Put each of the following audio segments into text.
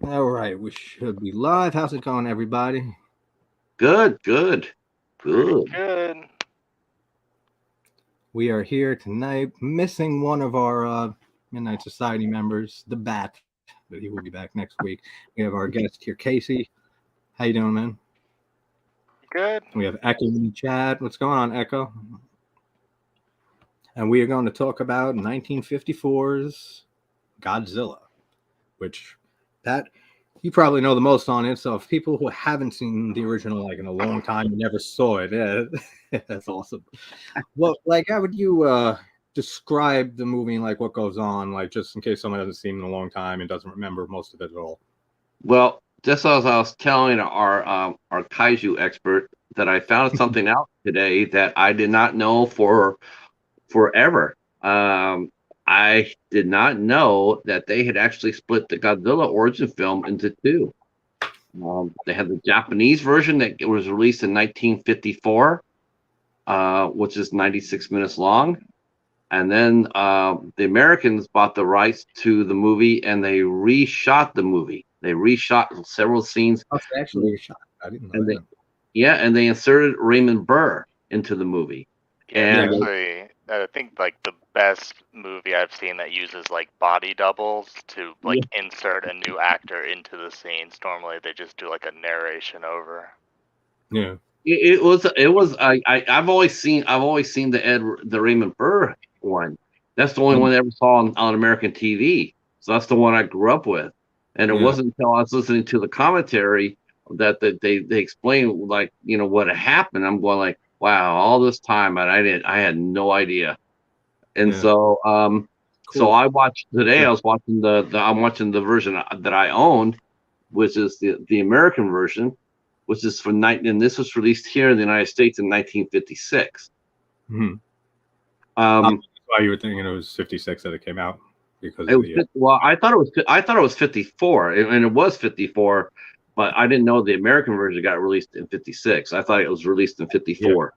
All right, we should be live. How's it going, everybody? Good, good, Pretty good. good. We are here tonight, missing one of our Midnight Society members, the Bat, but he will be back next week. We have our guest here, Casey. How you doing, man? Good. We have Echo in the chat. What's going on, Echo? And we are going to talk about 1954's Godzilla, which that you probably know the most on it. So if people who haven't seen the original like in a long time and never saw it, that's awesome. Well, like how would you describe the movie and like what goes on, like just in case someone hasn't seen it in a long time and doesn't remember most of it at all? Well, just as I was telling our kaiju expert that I found something out today that I did not know for forever. I did not know that they had actually split the Godzilla origin film into two. They had the Japanese version that was released in 1954, which is 96 minutes long. And then the Americans bought the rights to the movie and they reshot the movie. They reshot several scenes. Oh, they actually shot. I didn't know And that. and they inserted Raymond Burr into the movie. Yeah, And it's actually, I think like the best movie I've seen that uses like body doubles to like insert a new actor into the scenes. Normally they just do like a narration over. Yeah. I've always seen the Raymond Burr one. That's the only one I ever saw on American TV. So that's the one I grew up with. And it wasn't until I was listening to the commentary that they explained like what had happened. I'm going like, wow, all this time and I had no idea. And so so I watched today. I was watching I'm watching the version that I owned, which is the American version, which is from and this was released here in the United States in 1956. Mm-hmm. That's why you were thinking it was 56 that it came out because it was, well, I thought it was 54, and it was 54, but I didn't know the American version got released in 56. I thought it was released in 54.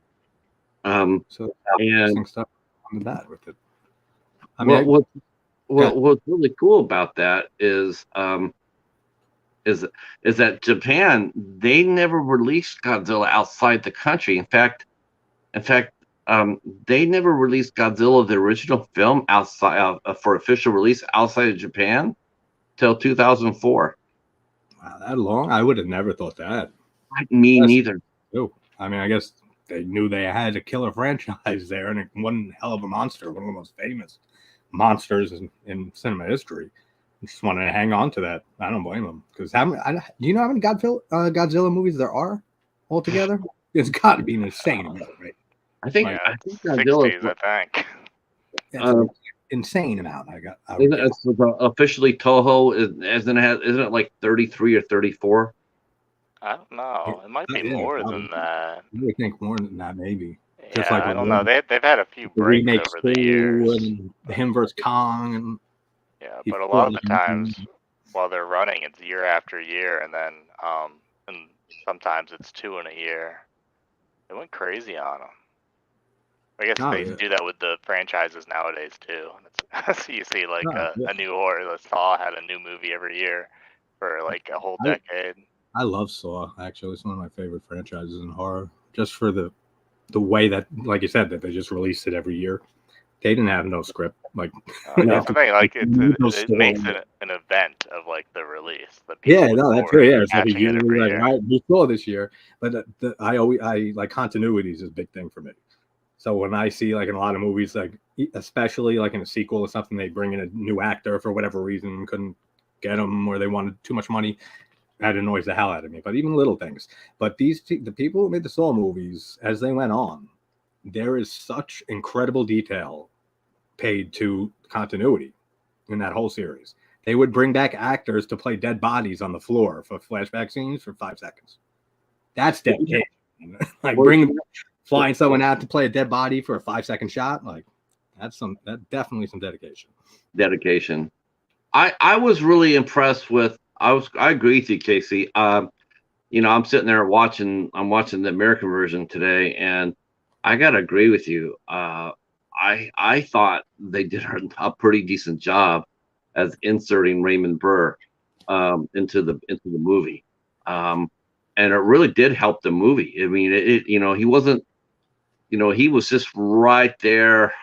So and stuff on the bat with it. I mean, what's really cool about that is that Japan, they never released Godzilla outside the country. In fact, they never released Godzilla, the original film, outside for official release outside of Japan till 2004. Wow, that long? I would have never thought that. Me neither. Oh, I mean, I guess they knew they had a killer franchise there, and one hell of a monster, one of the most famous monsters in cinema history. Just wanted to hang on to that. I don't blame them because do you know how many Godzilla movies there are altogether? It's got to be an insane amount, right? I think yeah, I think 60s, I think. Insane amount. It's officially Toho isn't it like 33 or 34? I don't know. It might be more than that. I would think more than that, maybe. Yeah, just like I don't know. They've had a few breaks over the years. And him versus Kong, and yeah, but a lot of the times while they're running, it's year after year, and then and sometimes it's two in a year. They went crazy on them. I guess they do that with the franchises nowadays too. So you see like a new horror. Saw had a new movie every year for like a whole decade. I love Saw. Actually, it's one of my favorite franchises in horror. Just for the way that, like you said, that they just released it every year. They didn't have no script. Like, that's the thing. Like it makes it an event of like the release. That's true. Yeah, it's like a year. Like, we saw this year, but I like continuities is a big thing for me. So when I see like in a lot of movies, like especially like in a sequel or something, they bring in a new actor for whatever reason, couldn't get them or they wanted too much money. That annoys the hell out of me. But even little things. But the people who made the Saw movies, as they went on, there is such incredible detail paid to continuity in that whole series. They would bring back actors to play dead bodies on the floor for flashback scenes for 5 seconds. That's dedication. Like flying someone out to play a dead body for a 5-second shot. Like that's definitely some dedication. I was really impressed with. I agree with you, Casey. I'm sitting there watching the American version today, and I gotta agree with you. I thought they did a pretty decent job as inserting Raymond Burr. into the movie, and it really did help the movie. I mean, he wasn't, he was just right there.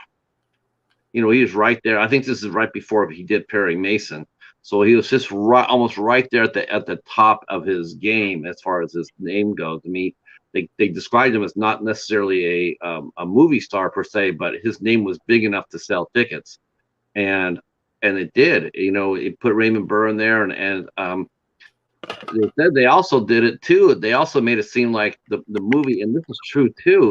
He was right there. I think this is right before he did Perry Mason, so he was just right, almost right there at the top of his game as far as his name goes. I mean, they described him as not necessarily a movie star per se, but his name was big enough to sell tickets, and it did. It put Raymond Burr in there, and they said they also did it too. They also made it seem like the movie, and this is true too.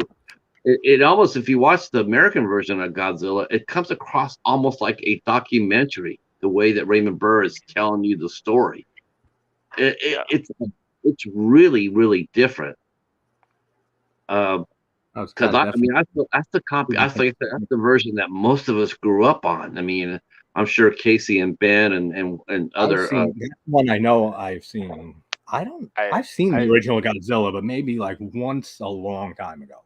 It almost, if you watch the American version of Godzilla, it comes across almost like a documentary. The way that Raymond Burr is telling you the story, it's really really different. Because I mean, I feel that's the copy. I think that's the version that most of us grew up on. I mean, I'm sure Casey and Ben and other. One I know I've seen. I've seen the original Godzilla, but maybe like once a long time ago.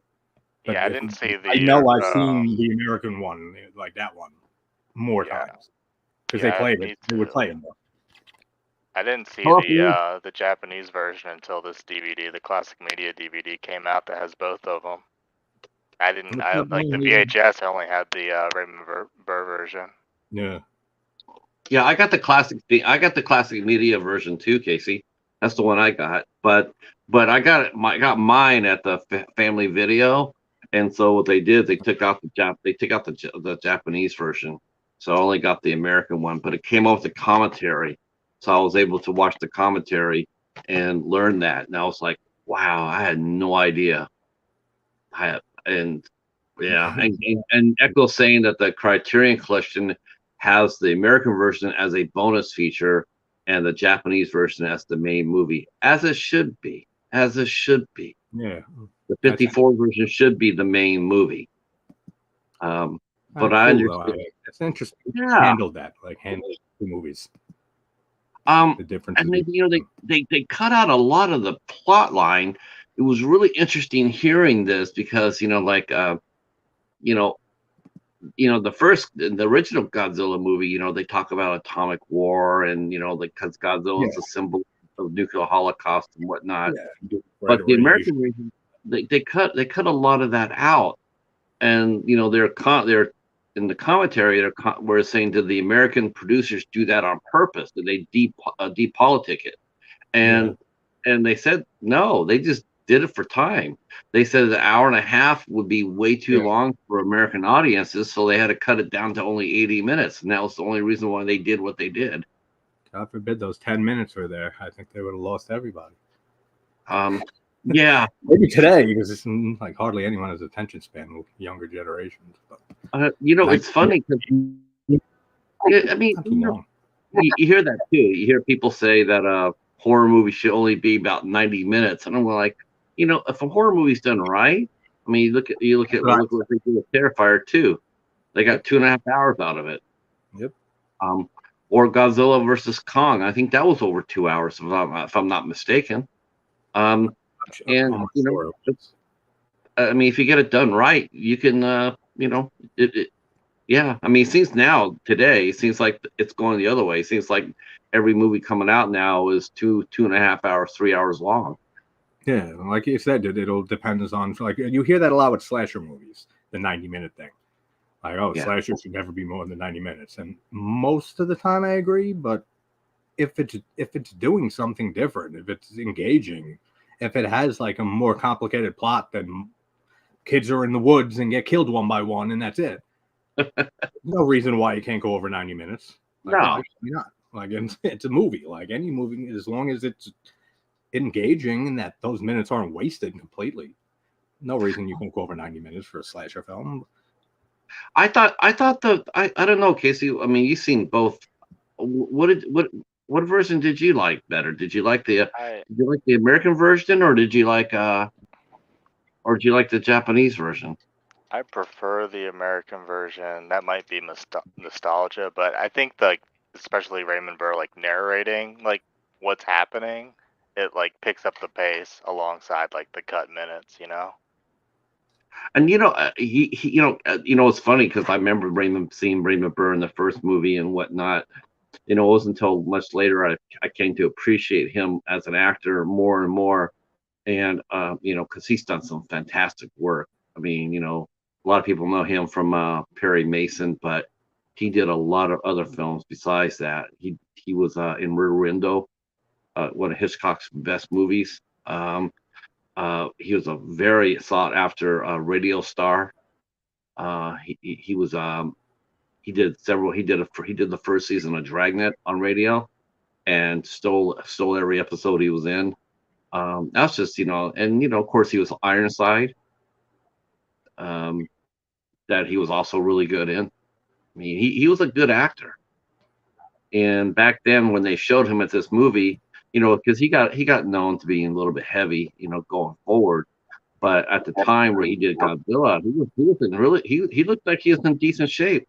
But yeah, I didn't see the. I know I've seen the American one, like that one, more times because they played it. They would play it more. I didn't see the Japanese version until this DVD, the Classic Media DVD, came out that has both of them. I didn't. I like the VHS. I only had the Raymond Burr version. Yeah. Yeah, I got the classic. I got the Classic Media version too, Casey. That's the one I got. But I got mine at the Family Video. And so what they did, they took out the Japanese version. So I only got the American one, but it came off the commentary. So I was able to watch the commentary and learn that. And I was like, wow, I had no idea. And Echo saying that the Criterion Collection has the American version as a bonus feature and the Japanese version as the main movie, as it should be. Yeah. The 54 version should be the main movie. But I understand. It's interesting. Yeah. Handled the movies. The difference. And they cut out a lot of the plot line. It was really interesting hearing this because the original Godzilla movie, they talk about atomic war and because Godzilla is a symbol of nuclear holocaust and whatnot. Yeah. But the American version, they cut a lot of that out, and they're in the commentary we're saying, did the American producers do that on purpose? Did they depolitic it? And they said no, they just did it for time. They said an hour and a half would be way too long for American audiences, so they had to cut it down to only 80 minutes, and that was the only reason why they did what they did. God forbid those 10 minutes were there. I think they would have lost everybody. Yeah, maybe today because it's like hardly anyone has attention span with younger generations. But it's funny because I mean, you hear that too. You hear people say that a horror movie should only be about 90 minutes, and I'm like, if a horror movie's done right, I mean, look what they did with Terrifier 2. They got 2.5 hours out of it. Yep. Or Godzilla versus Kong. I think that was over 2 hours, if I'm not mistaken. I mean, if you get it done right, you can, I mean, it seems today, it seems like it's going the other way. It seems like every movie coming out now is 2.5 hours, 3 hours long. Yeah, like you said, it'll depend on, like, you hear that a lot with slasher movies, the 90-minute thing. Like, slasher should never be more than 90 minutes. And most of the time I agree, but if it's doing something different, if it's engaging, if it has like a more complicated plot than kids are in the woods and get killed one by one and that's it. No reason why you can't go over 90 minutes. Like, no, not. Like, it's a movie. Like any movie, as long as it's engaging and that those minutes aren't wasted completely. No reason you can't go over 90 minutes for a slasher film. I thought I don't know, Casey. I mean, you've seen both. What version did you like better? Did you like the American version, or did you like the Japanese version? I prefer the American version. That might be nostalgia, but I think especially Raymond Burr narrating what's happening, it picks up the pace alongside the cut minutes, And it's funny because I remember seeing Raymond Burr in the first movie and whatnot, it wasn't until much later I came to appreciate him as an actor more and more, and because he's done some fantastic work. I mean, a lot of people know him from Perry Mason, but he did a lot of other films besides that. He was in Rear Window, one of Hitchcock's best movies. He was a very sought after radio star. He was he did several. He did the first season of Dragnet on radio, and stole every episode he was in. That's just and of course he was Ironside, um, that he was also really good in. I mean, he was a good actor. And back then, when they showed him at this movie, because he got known to being a little bit heavy, going forward. But at the time where he did Godzilla, he was in really he looked like he was in decent shape.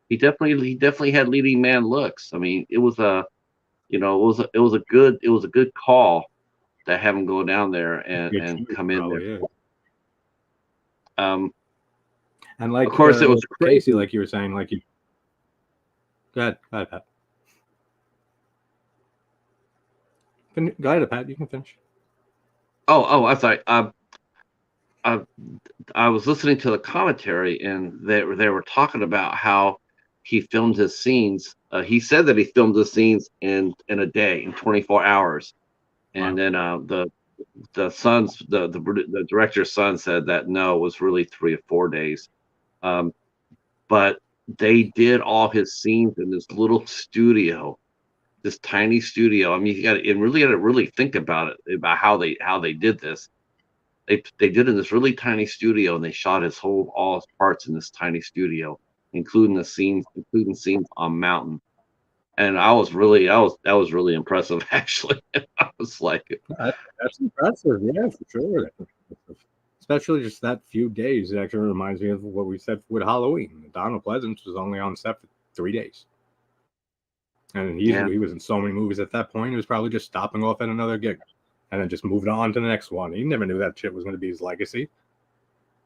He definitely had leading man looks. I mean, it was a good call to have him go down there and come in there. Yeah. Um, And like, of course, it was Casey, crazy. like you were saying, like you. Go ahead, Pat. Go ahead, Pat. You can finish. I'm sorry. I was listening to the commentary, and they were talking about how he filmed his scenes. He said that he filmed his scenes in a day, in 24 hours, and Wow. then the director's son said that no, it was really 3 or 4 days. Um, but they did all his scenes in this little studio, this tiny studio. I mean, you got to really think about it, about how they did this. They did it in this really tiny studio, and they shot all his parts in this tiny studio, including scenes on mountain. And that was really impressive, actually. I was like, That's impressive. Yeah, for sure. Especially just that few days. It actually reminds me of what we said with Halloween. Donald Pleasance was only on set for 3 days. And he was in so many movies at that point. He was probably just stopping off at another gig and then just moved on to the next one. He never knew that shit was going to be his legacy.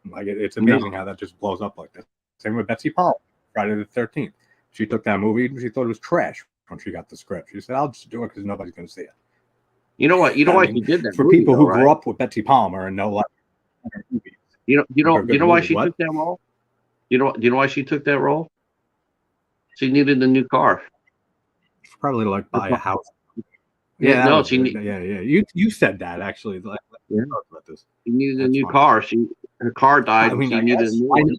Like, it's amazing how that just blows up like that. Same with Betsy Palmer, Friday the 13th. She took that movie and she thought it was trash when she got the script. She said, I'll just do it because nobody's going to see it. You know what? Why she did that for movie, people though, who grew up with Betsy Palmer and know like movies. You know why she took that role? You know why she took that role? She needed a new car. Probably like buy a house. Yeah, no, You said that actually. Like, yeah. Talk about this. She needed a new car. Her car died. I mean, she needed a new one.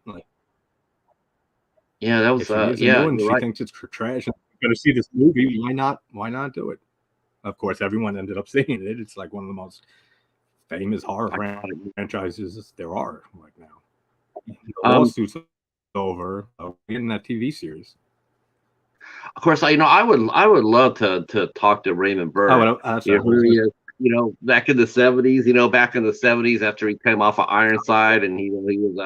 Like, yeah, that was if she needs a new one, she thinks it's trash. Going to see this movie? Why not? Why not do it? Of course, everyone ended up seeing it. It's like one of the most famous horror franchises there are right now. The lawsuit's over in that TV series. Of course, I would love to talk to Raymond Burr. Back in the 70s. Back in the 70s, after he came off of Ironside, and he was he was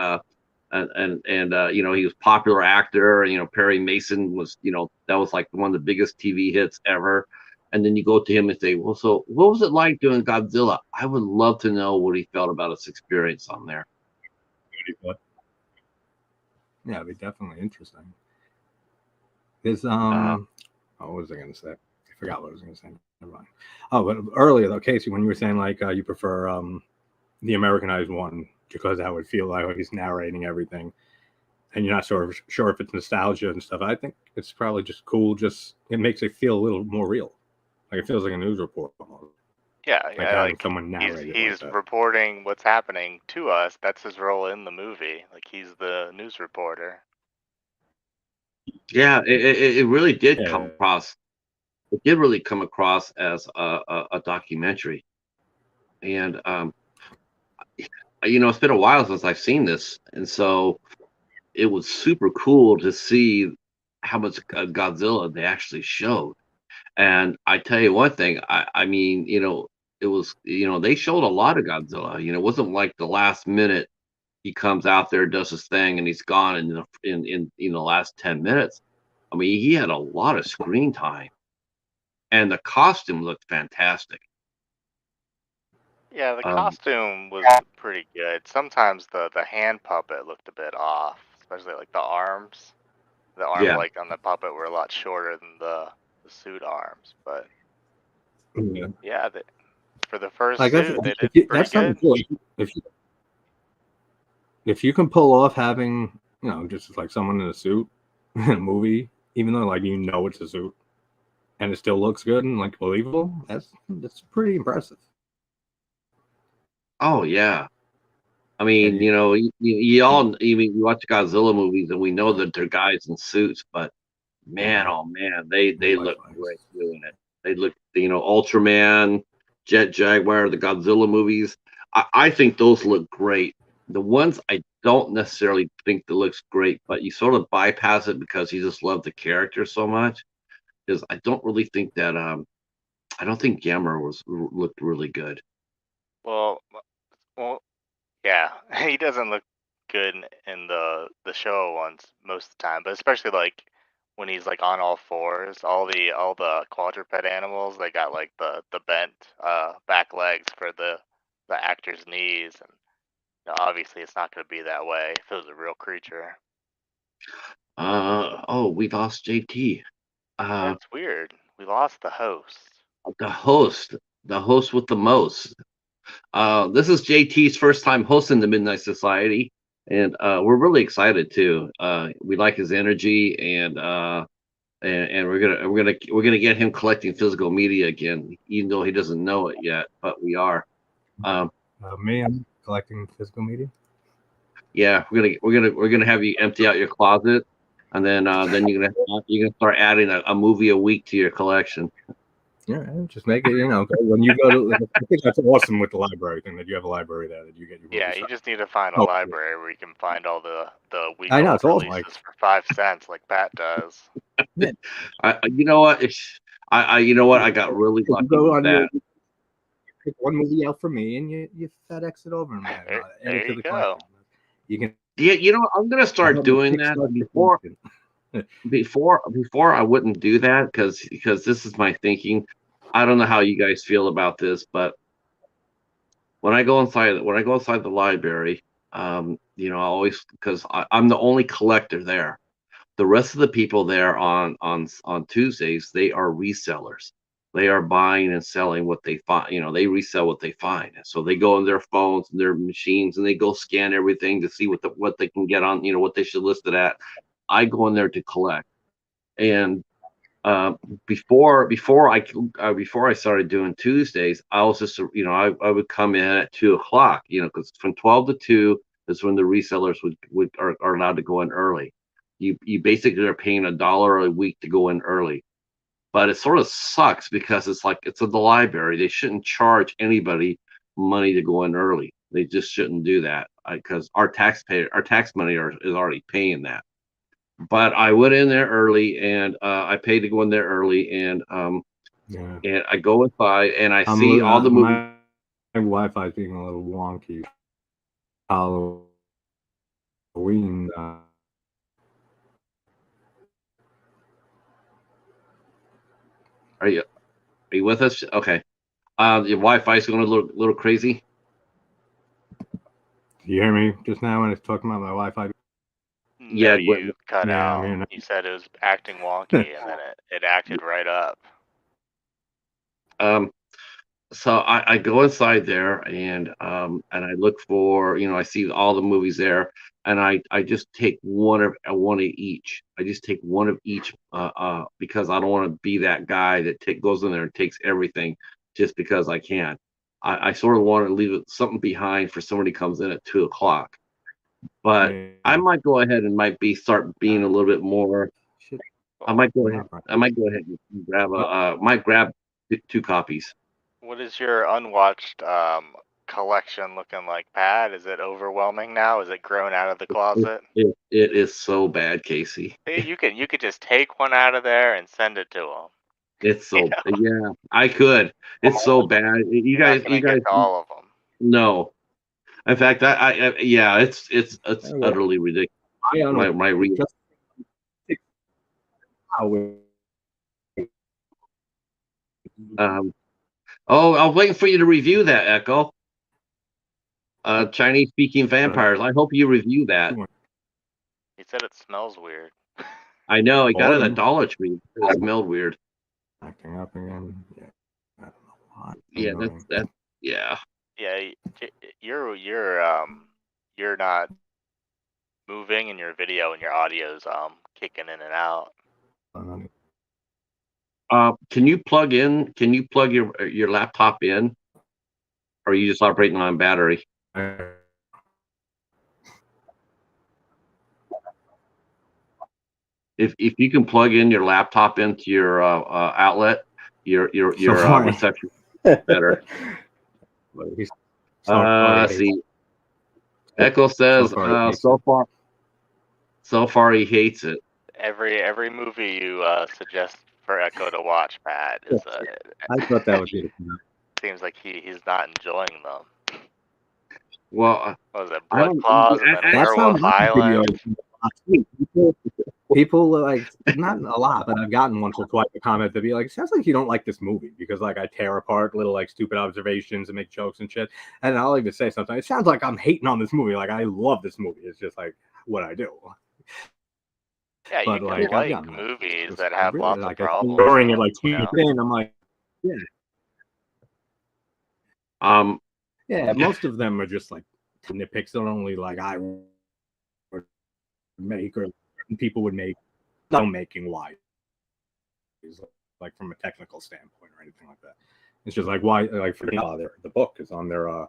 a popular actor. Perry Mason was that was like one of the biggest TV hits ever. And then you go to him and say, well, so what was it like doing Godzilla? I would love to know what he felt about his experience on there. Yeah, it'd be definitely interesting. There's what was I going to say? I forgot what I was going to say. Never mind. Oh, but earlier though, Casey, when you were saying like you prefer the Americanized one because how it feel like he's narrating everything, and you're not sure if it's nostalgia and stuff. I think it's probably just cool. Just it makes it feel a little more real. Like it feels like a news report almost. Yeah, like someone narrated. He's like reporting what's happening to us. That's his role in the movie. Like he's the news reporter. Yeah, it really did come across. It did really come across as a documentary, and it's been a while since I've seen this, and so it was super cool to see how much Godzilla they actually showed. And I tell you one thing, I mean, it was, they showed a lot of Godzilla. It wasn't like the last minute he comes out there, does his thing, and he's gone in the last 10 minutes. I mean, he had a lot of screen time, and the costume looked fantastic. Yeah, the costume was pretty good. Sometimes the hand puppet looked a bit off, especially like the arms. the arms like on the puppet were a lot shorter than the suit arms, but yeah, for the first suit they did pretty good. Cool. If you can pull off having, just like someone in a suit in a movie, even though like it's a suit, and it still looks good and like believable, that's pretty impressive. Oh yeah, I mean, you all, we watch Godzilla movies and we know that they're guys in suits, but man, oh man, they look great doing it. They look, Ultraman, Jet Jaguar, the Godzilla movies. I think those look great. The ones I don't necessarily think that looks great, but you sort of bypass it because you just love the character so much. Because I don't really think that I don't think Gamera looked really good. Well, yeah, he doesn't look good in the show ones most of the time, but especially like when he's like on all fours, all the quadruped animals, they got like the bent back legs for the actor's knees, and obviously it's not going to be that way if it was a real creature. Oh, we lost JT. That's weird. We lost the host. The host with the most. This is JT's first time hosting the Midnight Society, and we're really excited too. We like his energy, and we're gonna get him collecting physical media again, even though he doesn't know it yet. But we are. Me, I'm collecting physical media. Yeah, we're gonna have you empty out your closet, and then you're gonna start adding a movie a week to your collection. Yeah, just make it, when you go to, I think that's awesome with the library thing that you have a library there that you get your. Yeah, you just need to find a library where you can find all the week I know, it's releases awesome, for 5 cents, like Pat does. You know what? You know what? I got really lucky with that. You pick one movie out for me, and you FedEx it over. There you go. You can. Yeah, I'm gonna start doing that before I wouldn't do that because this is my thinking. I don't know how you guys feel about this, but when I go inside the library, I always, because I'm the only collector there. The rest of the people there on Tuesdays, they are resellers. They are buying and selling what they find. They resell what they find. So they go on their phones and their machines and they go scan everything to see what they can get on. What they should list it at. I go in there to collect. And before I started doing Tuesdays, I was just I would come in at 2:00, because from 12 to 2 is when the resellers are allowed to go in early. You basically are paying $1 a week to go in early, but it sort of sucks because it's like it's at the library. They shouldn't charge anybody money to go in early. They just shouldn't do that because our tax money is already paying that. But I went in there early, and I paid to go in there early, and and I go inside and I see all the movies. My Wi-Fi is being a little wonky. Halloween. Are you with us? Okay. Your Wi-Fi is going a little crazy. Do you hear me just now when I was talking about my Wi-Fi? No, you cut out. You said it was acting wonky, and then it acted right up. So I go inside there and I look for, I see all the movies there, and I just take one of each. I just take one of each because I don't want to be that guy that goes in there and takes everything just because I can. I sort of want to leave something behind for somebody comes in at 2:00. But I might go ahead and start being a little bit more. I might go ahead and grab 2 copies. What is your unwatched collection looking like, Pat? Is it overwhelming now? Is it grown out of the closet? It is so bad, Casey. You could just take one out of there and send it to them. It's so yeah, I could. It's so bad. You guys get to all of them. No. In fact, it's utterly ridiculous. My I'm waiting for you to review that, Echo. Chinese speaking vampires. I hope you review that. He said it smells weird. I know. I got it at Autumn. Dollar Tree. It smelled weird. Acting up again. Yeah. I don't know why. Yeah, Annoying. that's yeah. Yeah, you're not moving in your video, and your audio's kicking in and out. Can you plug your laptop in, or are you just operating on battery? If you can plug in your laptop into your outlet, your reception better. See, Echo says so far he hates it. Every movie you suggest for Echo to watch, Pat, is I thought that was beautiful. seems like he's not enjoying them. Well, what was it, Blood Claws and then Werewolf Island? People like, not a lot, but I've gotten once or twice a comment to be like, it sounds like you don't like this movie because like I tear apart little like stupid observations and make jokes and shit. And I'll even say something. It sounds like I'm hating on this movie. Like I love this movie. It's just like what I do. Yeah, but you like, can like movies that have lots of problems. During it, like 2010, I'm like, yeah. Yeah, most of them are just like nitpicks that only like I would make or people would make, filmmaking wise, like from a technical standpoint or anything like that. It's just like why, like for the book is on their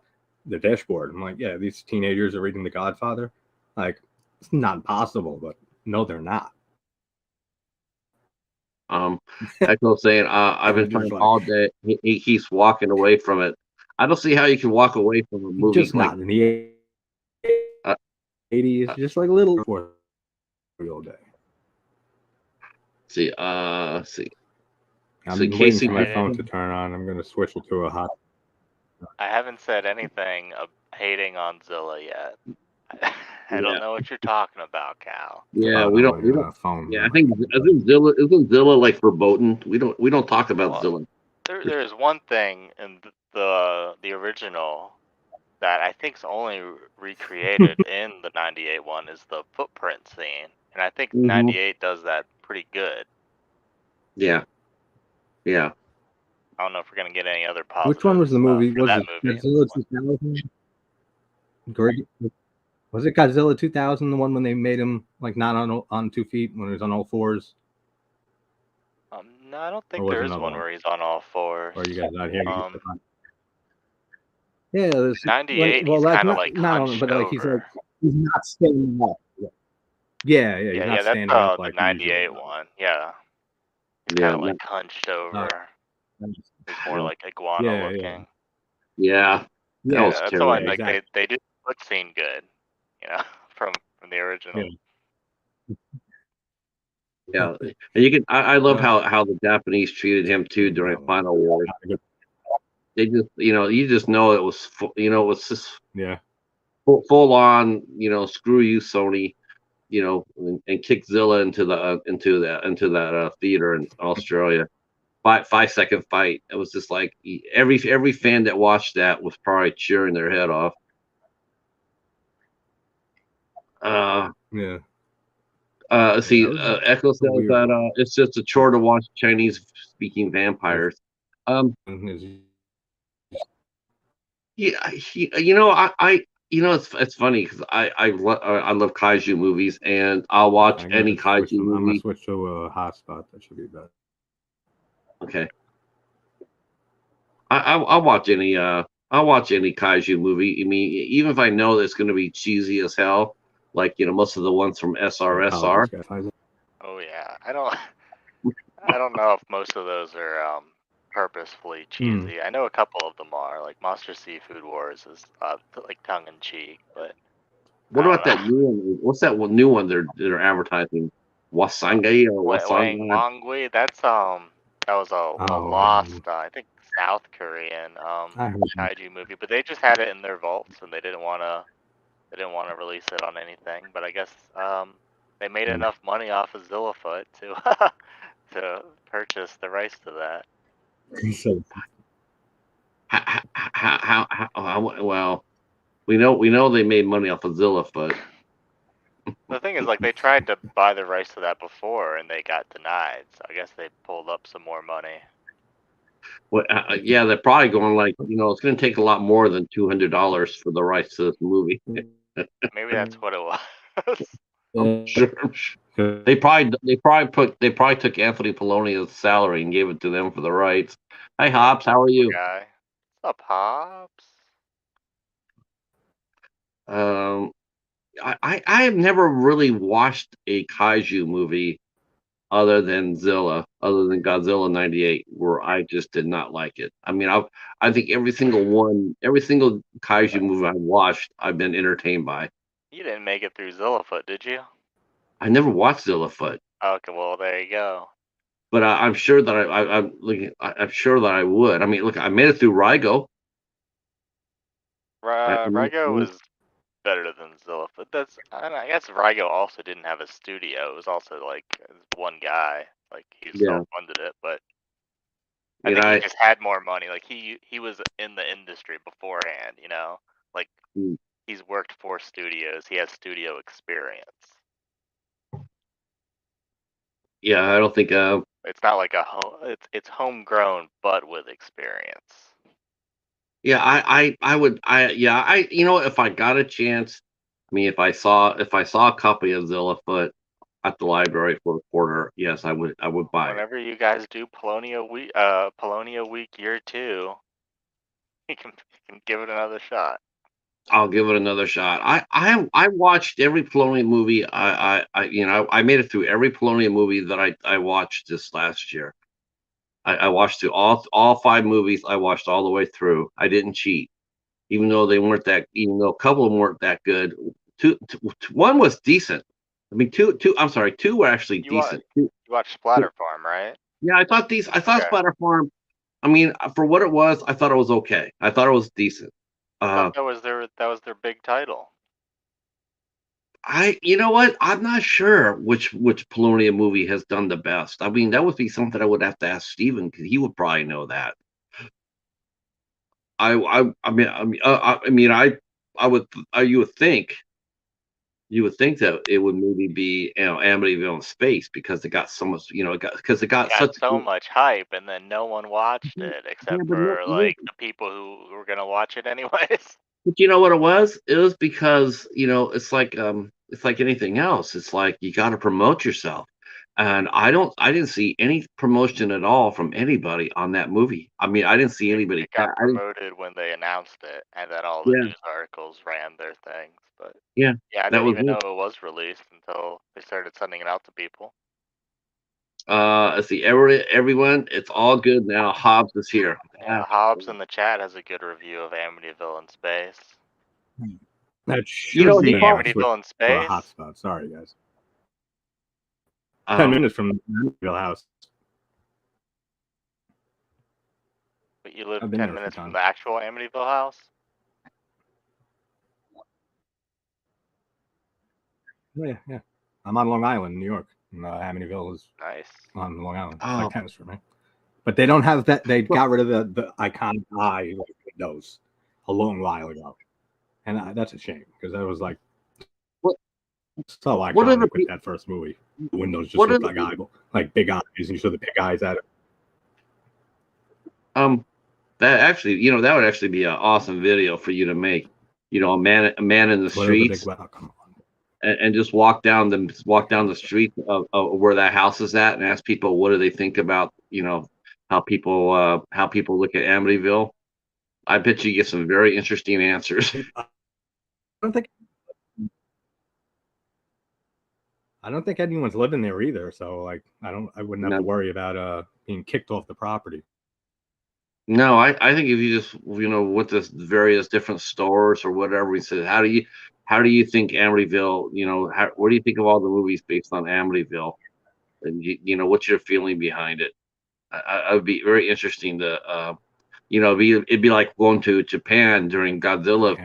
dashboard. I'm like, yeah, these teenagers are reading The Godfather. Like, it's not possible, but no, they're not. Echo saying, I've been trying all day. He keeps walking away from it. I don't see how you can walk away from a movie. Just like, not in the 80s, just like a little for real day. See. I'm waiting for my phone to turn on. I'm going to switch it to a hot. I haven't said anything hating on Zilla yet. I don't know what you're talking about, Cal. Yeah, we don't. Phone. Yeah, I think Zilla isn't Zilla like verboten. We don't talk about Zilla. There's one thing in the original that I think's only recreated in the 98 one is the footprint scene, and I think 98 does that pretty good. Yeah. I don't know if we're gonna get any other positive. Which one was the movie? Was it Godzilla 2000? Great. Was it Godzilla 2000, the one when they made him like not on 2 feet when he was on all fours? No, I don't think there is one where he's on all fours. Or are you guys not hearing? Yeah, there's 98. Well, he's kind of like not on, but like he's not standing up. Yeah. He's not standing up like the 98 one. Yeah. He's kind of like hunched over. He's more like iguana looking. Yeah. That's why like they did the foot scene good, from the original. Yeah, and you can. I love how the Japanese treated him too during Final War. They just, you just know it was, it was just full on, screw you, Sony, and kick Zilla into that theater in Australia. 5-second fight. It was just like every fan that watched that was probably cheering their head off. Echo says that it's just a chore to watch Chinese speaking vampires. It's funny because I love kaiju movies, and I'll watch any kaiju movie. I'm gonna switch to a hotspot. That should be better. Okay. I'll watch any kaiju movie. I mean, even if I know that it's going to be cheesy as hell, like most of the ones from SRSR. Oh yeah, I don't know if most of those are purposefully cheesy. I know a couple of them are, like Monster Seafood Wars is like tongue in cheek, but what about that new one? What's that new one they're advertising? Wasange or Wasanga? Wangui. That's that was a lost, I think South Korean kaiju movie, but they just had it in their vaults and they didn't want to release it on anything. But I guess they made enough money off of Zillafoot to purchase the rights to that. Well, we know they made money off of Zillafoot. The thing is, like, they tried to buy the rights to that before, and they got denied. So I guess they pulled up some more money. Well, yeah, they're probably going like, it's going to take a lot more than $200 for the rights to this movie. Maybe that's what it was. I'm sure. They probably took Anthony Polonia's salary and gave it to them for the rights. Hi, Hops, how are you? Guy. What's up, Hobbs? I have never really watched a kaiju movie other than Godzilla '98, where I just did not like it. I mean, I think every single kaiju movie I watched, I've been entertained by. You didn't make it through Zillafoot, did you? I never watched Zillafoot, Okay, well, there you go. but I'm sure that I'm sure that I would. I mean, look, I made it through Rygo. Rygo was better than Zillafoot. I guess Rygo also didn't have a studio. It was also like one guy. Like he self-funded it, but I think he just had more money. Like he was in the industry beforehand, Like he's worked for studios. He has studio experience. Yeah, I don't think it's not like it's homegrown but with experience. Yeah, I would if I got a chance, I mean if I saw a copy of Zillafoot at the library for a quarter, yes, I would buy it. Whenever you guys do Polonia Week year 2, you can give it another shot. I'll give it another shot. I watched every Polonia movie. I made it through every Polonia movie that I watched this last year. I watched through all 5 movies. I watched all the way through. I didn't cheat, even though a couple of them weren't that good. One was decent. I mean, two were actually decent. You watched Splatter Farm, right? Yeah, I thought Splatter Farm. I mean, for what it was, I thought it was okay. I thought it was decent. That was their big title. You know what? I'm not sure which Polonia movie has done the best. I mean, that would be something I would have to ask Steven, because he would probably know that. You would think that it would maybe be Amityville in Space, because it got so much, it got so much hype, and then no one watched it except for like the people who were gonna watch it anyways. But you know what it was? It was because it's like anything else. It's like you got to promote yourself, and I didn't see any promotion at all from anybody on that movie. I mean, I didn't see anybody. It got promoted when they announced it, and then all the news articles ran their things. But yeah, I didn't even know it was released until they started sending it out to people. Let's see, everyone, it's all good now. Hobbs is here. Yeah, Hobbs in the chat has a good review of Amityville in Space. That Amityville in Space. Hotspot. Sorry, guys. 10 minutes from the Amityville house. But you live 10 minutes from the actual Amityville house? Yeah. I'm on Long Island, New York. Amityville is nice on Long Island. It's like 10 minutes from me. But they don't have that. They got rid of the iconic eye windows a long while ago, and that's a shame, because that was like so iconic with that first movie. The windows just looked like big eyes, and you saw the big eyes at it. That actually, that would actually be an awesome video for you to make. A man in the streets, and just walk down the street of where that house is at, and ask people what do they think about how people look at Amityville. I bet you get some very interesting answers. I don't think anyone's living there either, so like I wouldn't have to worry about being kicked off the property. No, I think if you just with the various different stores or whatever, we said, how do you think Amityville? What do you think of all the movies based on Amityville? And what's your feeling behind it? I would be very interesting to it'd be like going to Japan during Godzilla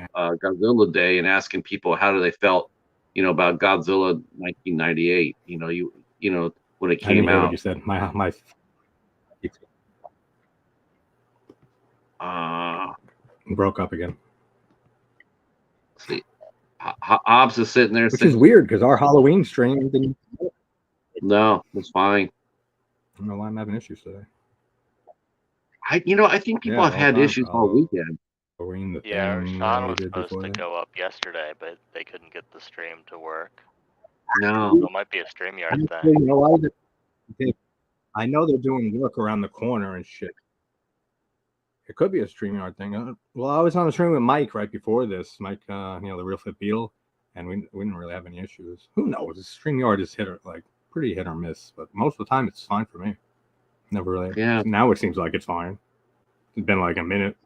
Day and asking people how do they felt about Godzilla 1998. When it came out. What you said. My broke up again. See, Hobbs is sitting there, which is weird because our Halloween stream didn't. No, it's fine. I don't know why I'm having issues today. I think people have had issues all weekend. Yeah, Sean was supposed to go up yesterday, but they couldn't get the stream to work. No, so it might be a StreamYard thing. I know they're doing work around the corner and shit. It could be a StreamYard thing. Well, I was on the stream with Mike right before this. Mike, the Real Fit Beetle, and we didn't really have any issues. Who knows? StreamYard is pretty hit or miss, but most of the time it's fine for me. Never really. Yeah. Now it seems like it's fine. It's been like a minute,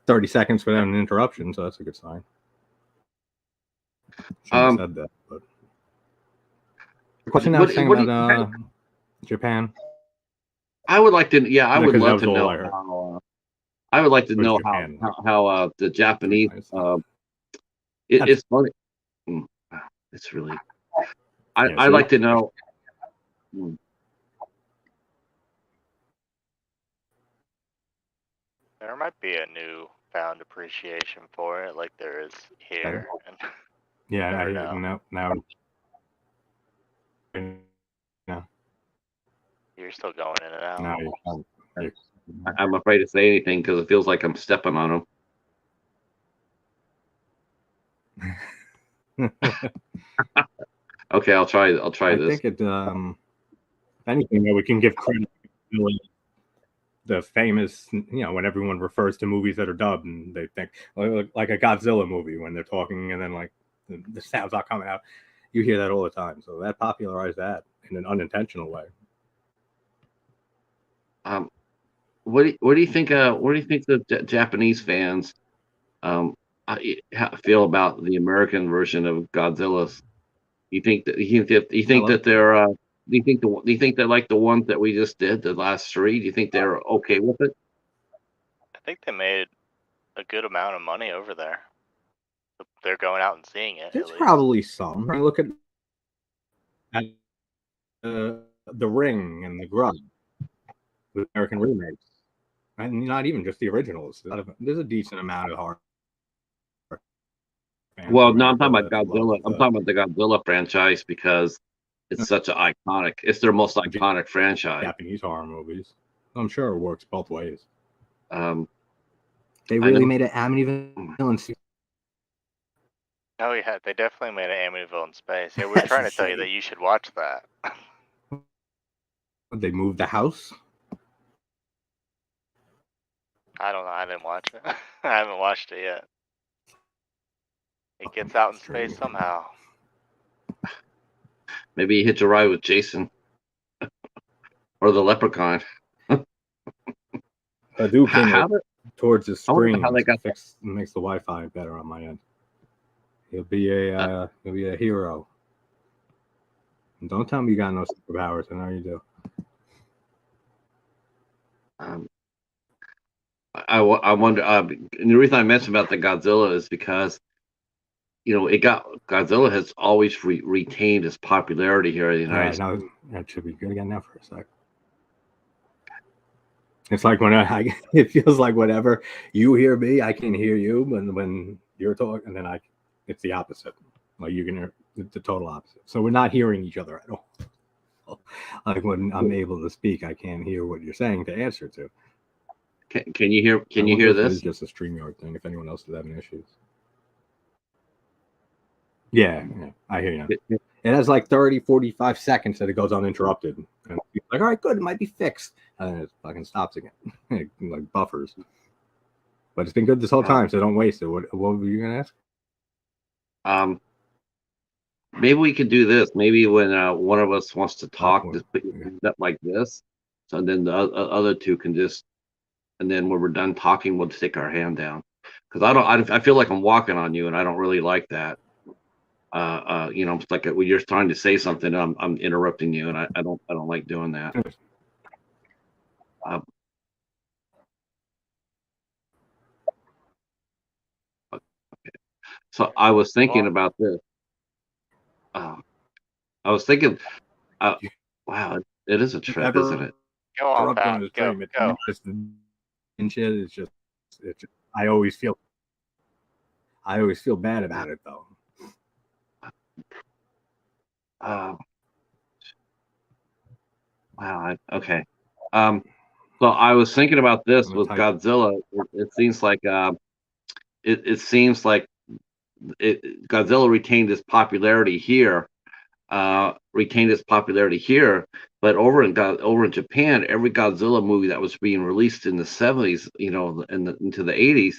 30 seconds without an interruption, so that's a good sign. Shouldn't have said that, but the question now is saying about Japan. I would like to. Yeah, I would love to know how. I would like to know how the Japanese. It's funny. It's really. I'd like to know. There might be a new found appreciation for it, like there is here. And yeah, now. You're still going in and out. No, I'm afraid to say anything because it feels like I'm stepping on them. Okay, I'll try this. I think it. Anything we can give credit to the famous, when everyone refers to movies that are dubbed and they think like a Godzilla movie when they're talking and then like the sound's not coming out. You hear that all the time. So that popularized that in an unintentional way. What do you think? What do you think the Japanese fans feel about the American version of Godzilla's? You think that they're? Do you think they like the ones that we just did, the last three? Do you think they're okay with it? I think they made a good amount of money over there. They're going out and seeing it. There's probably some. I mean, look at The Ring and The Grudge, the American remakes, and not even just the originals. There's a decent amount of horror. Well, no, I'm talking about Godzilla. I'm talking about the Godzilla franchise because it's such an iconic. It's their most iconic franchise. Japanese horror movies. I'm sure it works both ways. They really made an Amityville in space. Oh yeah, they definitely made an Amityville in space. Yeah, we're trying to tell you that you should watch that. They moved the house. I don't know. I didn't watch it. I haven't watched it yet. It gets out in space somehow. Maybe you hitch a ride with Jason or the Leprechaun. I do came towards the screen. Makes the Wi-Fi better on my end. He'll be a hero. And don't tell me you got no superpowers. I know you do. I wonder. And the reason I mentioned about the Godzilla is because Godzilla has always retained its popularity here in the United States. That should be good again now for a sec. It's like when it feels like whatever you hear me, I can hear you. When you're talking, and then it's the opposite. Like you can hear the total opposite. So we're not hearing each other at all. Like when I'm able to speak, I can't hear what you're saying to answer to. Can you hear? Can you hear this? It's just a StreamYard thing. If anyone else is having issues. Yeah, I hear you. It has like 30, 45 seconds that it goes uninterrupted. And it's like, all right, good, it might be fixed. And then it fucking stops again. Like buffers. But it's been good this whole time, so don't waste it. What were you going to ask? Maybe we could do this. Maybe when one of us wants to talk, just put your hands up like this. So then the other two can just, and then when we're done talking, we'll stick our hand down. Because I feel like I'm walking on you, and I don't really like that. It's like when you're trying to say something, I'm interrupting you, and I don't like doing that. Okay. So I was thinking about this. I was thinking, wow, it is a trip, isn't it? Go on, Pat. Go. And shit, it's just I always feel bad about it though. Wow. Okay. So I was thinking about this with Godzilla. It seems like it seems like Godzilla retained its popularity here, but over in Japan, every Godzilla movie that was being released in the 70s, into the 80s,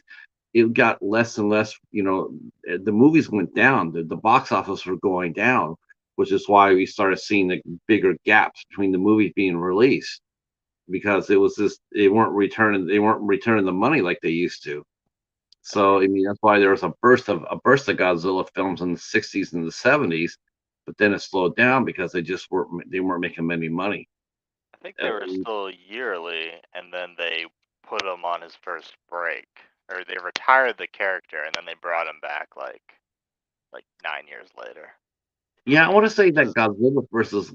it got less and less. The movies went down. The box office were going down, which is why we started seeing the bigger gaps between the movies being released because it was just they weren't returning the money like they used to. So I mean that's why there was a burst of Godzilla films in the 60s and the 70s, but then it slowed down because they weren't making any money. I think they were still yearly, and then they put him on his first break, or they retired the character, and then they brought him back like 9 years later. Yeah, I want to say that Godzilla versus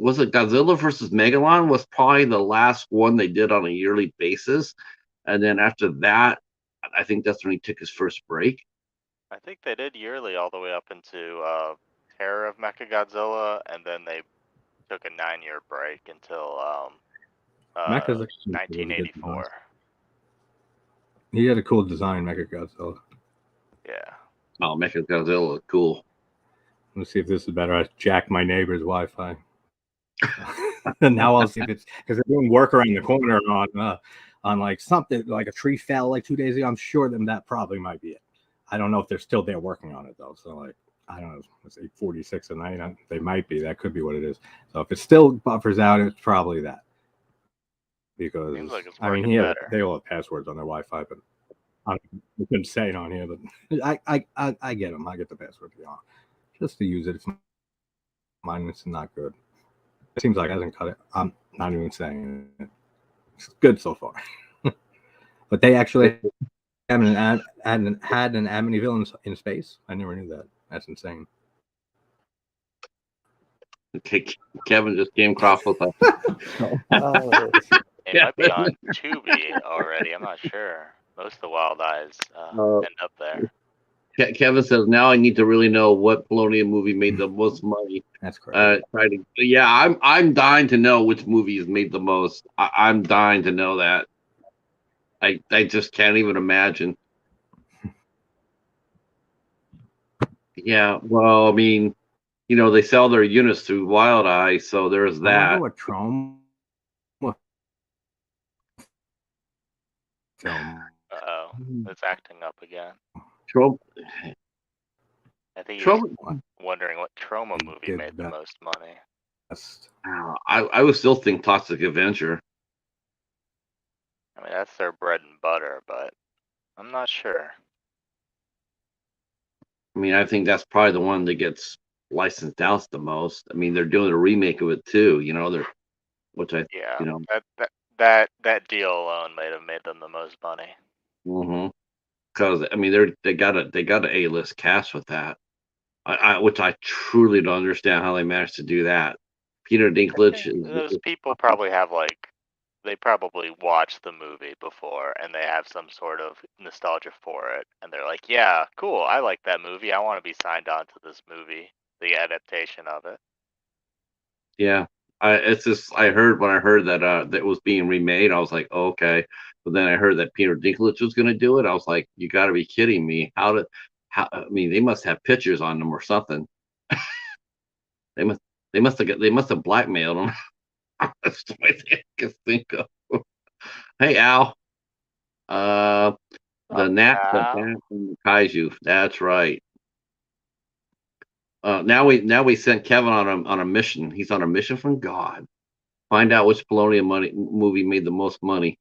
Megalon was probably the last one they did on a yearly basis, and then after that, I think that's when he took his first break. I think they did yearly all the way up into Terror of Mechagodzilla, and then they took a 9-year break until Mecha's actually a really good 1984. design. He had a cool design, Mechagodzilla. Yeah. Oh, Mechagodzilla looked cool. Let's see if this is better. I jacked my neighbor's Wi-Fi. And now I'll see if it's because they're doing work around the corner on like something like a tree fell like 2 days ago. I'm sure that probably might be it. I don't know if they're still there working on it though. So like I don't know, it's 8:46 at night. They might be. That could be what it is. So if it still buffers out, it's probably that. Because Seems like it's I mean, they all have passwords on their Wi-Fi, but I couldn't say it on here. But I get them. I get the password just to use it. It's mine. It's not good. It seems like it hasn't cut it. I'm not even saying it. It's good so far. But they actually had an Amityville in space. I never knew that. That's insane. Okay, Kevin just came across with us. It might be on Tubi already. I'm not sure. Most of the Wild Eyes end up there. Kevin says now I need to really know what Polonium movie made the most money. That's correct. I'm dying to know which movie has made the most. I'm dying to know that. I just can't even imagine. Yeah, well, I mean, they sell their units through Wild Eye, so there's that. I wonder what Troma film. Uh-oh, it's acting up again. I think he's wondering what Troma movie made the most money. I would still think Toxic Avenger. I mean, that's their bread and butter, but I'm not sure. I mean, I think that's probably the one that gets licensed out the most. I mean, they're doing a remake of it too. That deal alone might have made them the most money. Because I mean, they got an A-list cast with that. Which I truly don't understand how they managed to do that. Peter Dinklage. Those people probably have they probably watched the movie before and they have some sort of nostalgia for it, and they're like, "Yeah, cool. I like that movie. I want to be signed on to this movie, the adaptation of it." Yeah, it's just I heard that that was being remade. I was like, oh, okay, but then I heard that Peter Dinklage was going to do it. I was like, you got to be kidding me! I mean, they must have pictures on them or something. They must have blackmailed them. That's the way I can think of. Hey Al, the Nat and the Kaiju. That's right. Now we sent Kevin on a mission. He's on a mission from God. Find out which Polonium movie made the most money.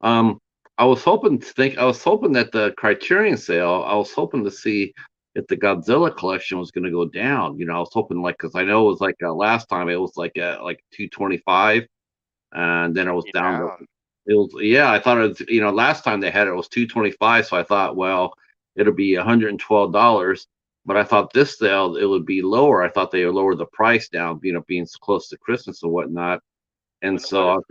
I was hoping that the Criterion sale. I was hoping to see if the Godzilla collection was going to go down. I was hoping because I know it was like last time it was like 225, and then it was down to. It was I thought it was, last time they had it was 225, so I thought, well, it'll be $112. But I thought this sale it would be lower. I thought they would lower the price down, being so close to Christmas and whatnot. And so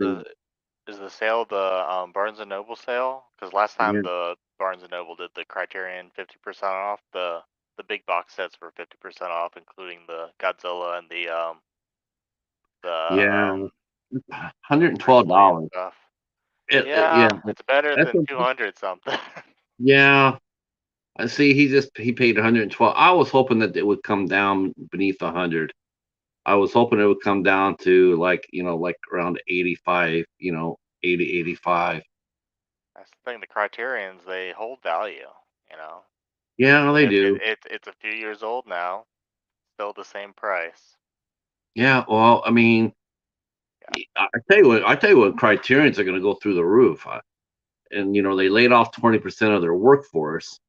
is the sale the Barnes and Noble sale? Because last time the Barnes and Noble did the Criterion 50% off. The big box sets were 50% off, including the Godzilla and Yeah, the Bruce Lee and $112. stuff. Yeah, Yeah, it's better that's than 200 something. yeah. I see. He paid 112. I was hoping that it would come down beneath 100. I was hoping it would come down to like around 85. 80, 85. That's the thing. The Criterions, they hold value. You know, Yeah, even they if do. it's a few years old now, still the same price. Yeah. Well, I mean, Yeah, I tell you what, Criterion's are going to go through the roof. And they laid off 20% of their workforce.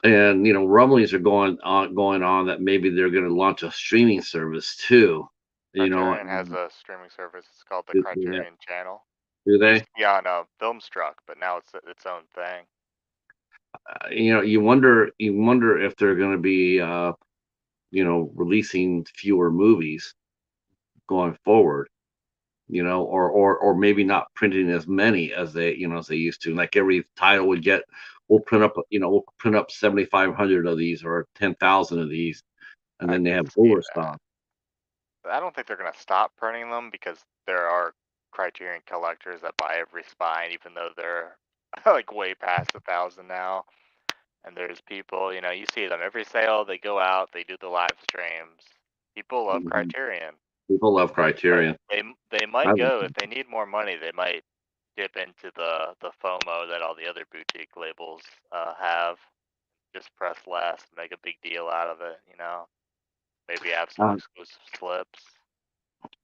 And rumblings are going on that maybe they're going to launch a streaming service too. Criterion has a streaming service. It's called the Do Criterion Channel. do It used they? to be on Filmstruck, but now it's its own thing. You wonder if they're going to be releasing fewer movies going forward. Or maybe not printing as many as they used to. Like every title would get, we'll print up 7,500 of these or 10,000 of these, and I then they could have see overstock. that. I don't think they're gonna stop printing them because there are Criterion collectors that buy every spine, even though they're like way past 1,000 now. And there's people, you see them every sale. They go out, they do the live streams. People love Mhm. Criterion, People love but Criterion. they I, might go if they need more money. They might dip into the FOMO that all the other boutique labels have. Just press less, make a big deal out of it. Maybe have some uh, exclusive slips.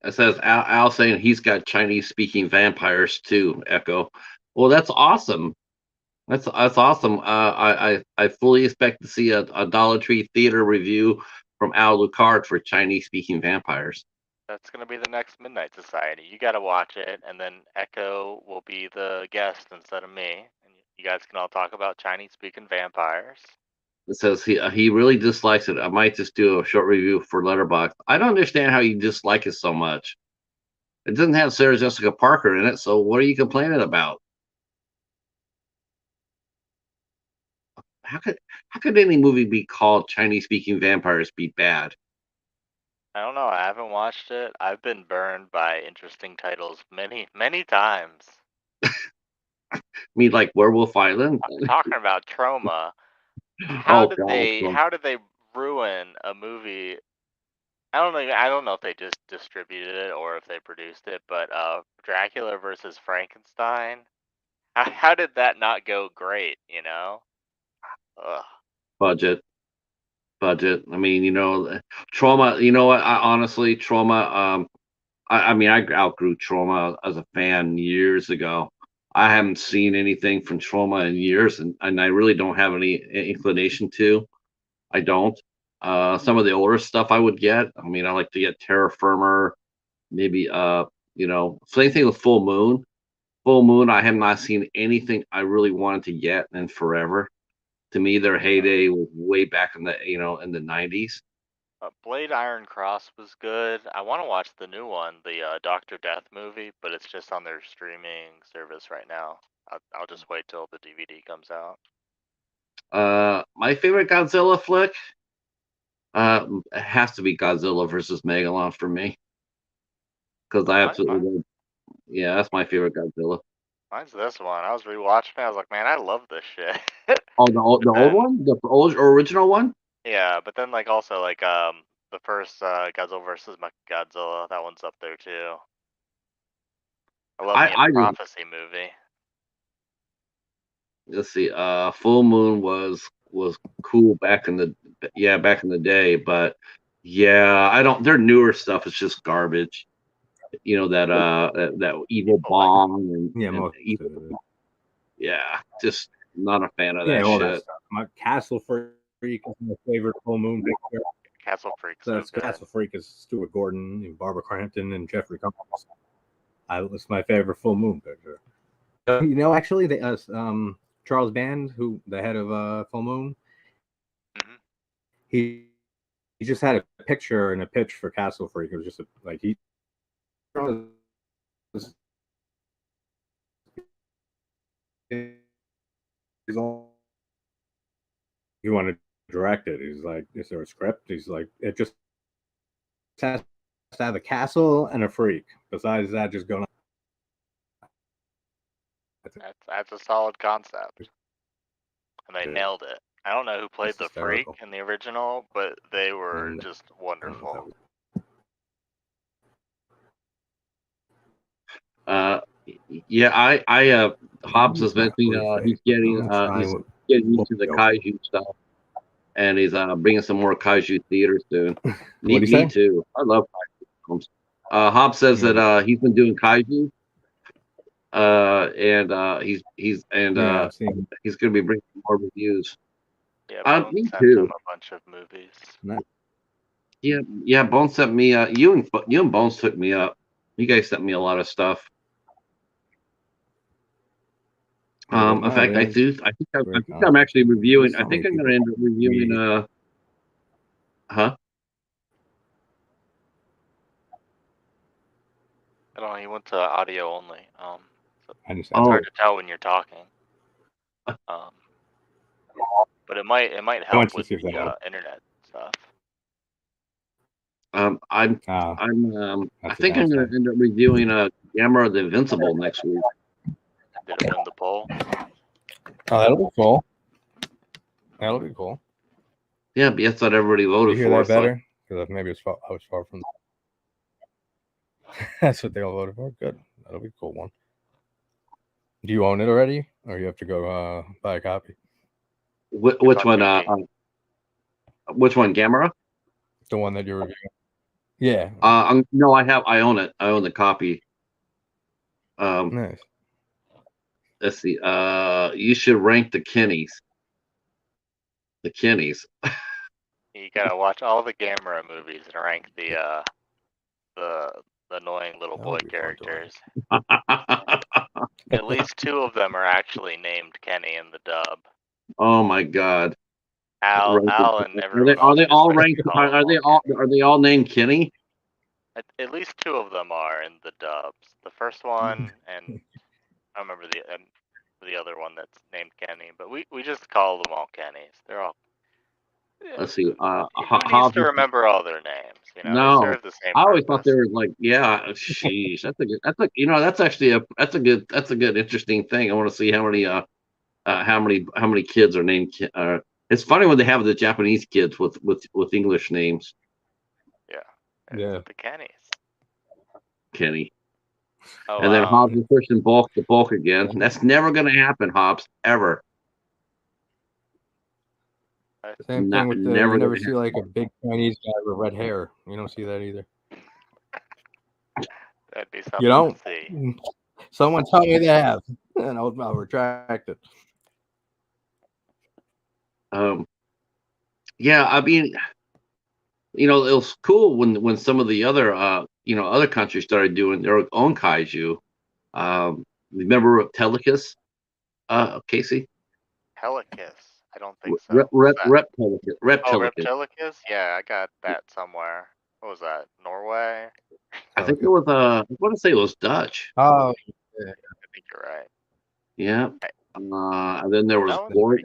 it says Al saying he's got Chinese speaking vampires too. Echo. Well, that's awesome. That's awesome. I fully expect to see a Dollar Tree theater review from Al Lucard for Chinese speaking vampires. That's gonna be the next Midnight Society. You gotta watch it, and then Echo will be the guest instead of me, and you guys can all talk about Chinese-speaking vampires. It says he really dislikes it. I might just do a short review for Letterboxd. I don't understand how you dislike it so much. It doesn't have Sarah Jessica Parker in it, so what are you complaining about? How could how could any movie be called Chinese speaking vampires be bad? I don't know. I haven't watched it. I've been burned by interesting titles many, many times. I mean, like Werewolf Island? Talking about trauma, how Oh did God, they so how did they ruin a movie? I don't know if they just distributed it or if they produced it, but Dracula versus Frankenstein. How did that not go great? Ugh. budget, budget. I mean, trauma. You know what? Honestly, trauma. I mean, I outgrew trauma as a fan years ago. I haven't seen anything from trauma in years, and I really don't have any inclination to. I don't. Some of the older stuff I would get. I mean, I like to get Terra Firma, maybe same thing with Full Moon. Full Moon, I have not seen anything I really wanted to get in forever. To me, their heyday was way back in the 90s. Blade Iron Cross was good. I want to watch the new one, the Doctor Death movie, but it's just on their streaming service right now. I'll just wait till the DVD comes out. My favorite Godzilla flick, it has to be Godzilla versus Megalon for me, because I Mine's, absolutely mine, love. Yeah, that's my favorite Godzilla. mine's this one. I was rewatching it. I was like, man, I love this shit. Oh, the But old then, one, the old original one. yeah, but then like also like the first Godzilla versus Godzilla, that one's up there too. I love the I just Prophecy movie. let's see. Full Moon was cool back in the day, but yeah, I don't. Their newer stuff is just garbage. That evil People like bomb Yeah, and most of evil. it. Yeah, just not a fan of Yeah, that all that shit. stuff. My Castle Freak is my favorite full moon picture. Castle Freak's so That's good. Castle Freak is Stuart Gordon, and Barbara Crampton, and Jeffrey Combs. It's my favorite full moon picture. Actually, Charles Band, who the head of Full Moon, Hmm. he just had a picture and a pitch for Castle Freak. It was just like he you want to direct it. He's like, is there a script? He's like, it just has to have a castle and a freak. Besides that, just go. That's a solid concept, and they nailed it. I don't know who played the freak in the original, but they were just wonderful. Yeah, Hobbs is mentioning he's getting into the kaiju stuff, and he's bringing some more kaiju theater soon. Me too. I love kaiju films. Hobbs says that he's been doing kaiju, and he's going to be bringing more reviews. Yeah, Bones sent him a bunch of movies. Nice. Yeah. Bones sent me. You and Bones took me up. You guys sent me a lot of stuff. In fact, I think I'm actually reviewing. I think I'm going to end up reviewing. I don't know. He went to audio only. So it's hard to tell when you're talking. But it might help with the internet stuff. I think I'm going to end up reviewing Gamera the Invincible next week. Did it win the poll? Oh, that'll be cool. That'll be cool. Yeah, but that's what everybody voted for. That better? Because maybe I was far from. That's what they all voted for. Good. That'll be a cool one. Do you own it already, or you have to go buy a copy? Which one? Which one? Gamera? The one that you're reviewing. Yeah. No, I own it. I own the copy. Nice. Let's see. You should rank the Kennies. The Kennies. You gotta watch all the Gamera movies and rank the annoying little boy characters. At least 2 of them are actually named Kenny in the dub. Oh my God. Al and everyone. Are they all ranked? Are they all named Kenny? At least 2 of them are in the dubs. The first one, and I don't remember the other one that's named Kenny, but we just call them all Kennys. They're all. Let's see. Who needs to remember all their names? You know, no, they serve the same. I always thought they were like, yeah, sheesh. That's a good interesting thing. I want to see how many kids are named. It's funny when they have the Japanese kids with English names. Yeah. The Kennys. Kenny. Oh, and then Hobbs is pushing bulk again. That's never going to happen, Hobbs, ever. Same thing with you never see like a big Chinese guy with red hair. You don't see that either. That'd be something you don't? to see. Someone tell me they have, and I'll retract it. Yeah, I mean, it was cool when some of the other other countries started doing their own kaiju. Remember Reptilicus, Casey? Helicus? I don't think so. Reptilicus. Oh, Reptilicus? Yeah, I got that somewhere. What was that? Norway? I think it was. I want to say it was Dutch. Oh, yeah. I think you're right. Yeah. And then there was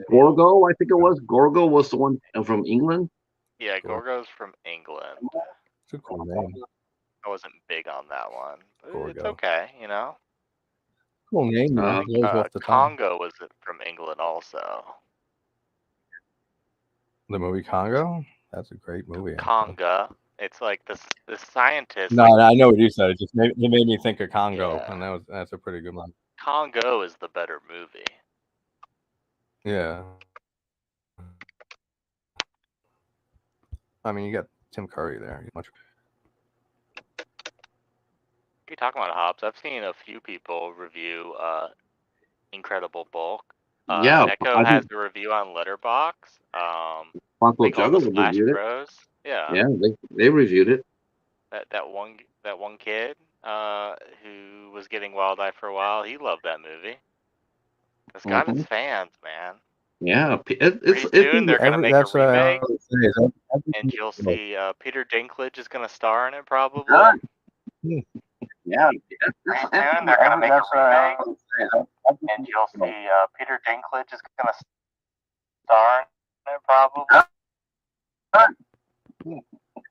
Gorgo. I think it was. Gorgo was the one from England. Yeah, Gorgo's from England. It's a cool name. I wasn't big on that one. But it's okay, Cool name. Congo was from England also. The movie Congo? That's a great movie. Conga. It's like the scientist. No, I know what you said. It just made me think of Congo, and that's a pretty good one. Congo is the better movie. Yeah. I mean, you got Tim Curry there. What are you talking about, Hobbs? I've seen a few people review Incredible Bulk. Echo has a review on Letterboxd. Bros. Yeah, they reviewed it. That one kid who was getting Wild Eye for a while, he loved that movie. It's got its fans, man. Yeah, soon they're gonna make a remake, and you'll see Peter Dinklage is gonna star in it probably. Yeah. Pretty soon they're gonna make a remake, and you'll see Peter Dinklage is gonna star in it probably.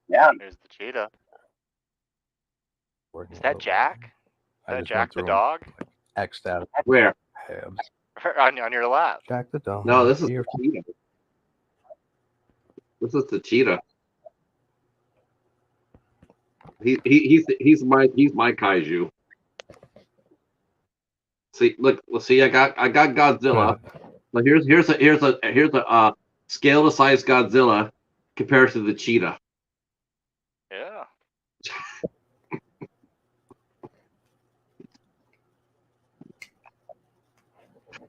Yeah. There's the cheetah. Working Is a that little Jack? bit. Is I that just Jack went the through dog? like X'd out Where? tabs. on your lap. Jack the dog. No, this is Here. the cheetah. This is the cheetah. He's my kaiju. See, look, see, I got Godzilla. But here's a scale to size Godzilla compared to the cheetah. Yeah.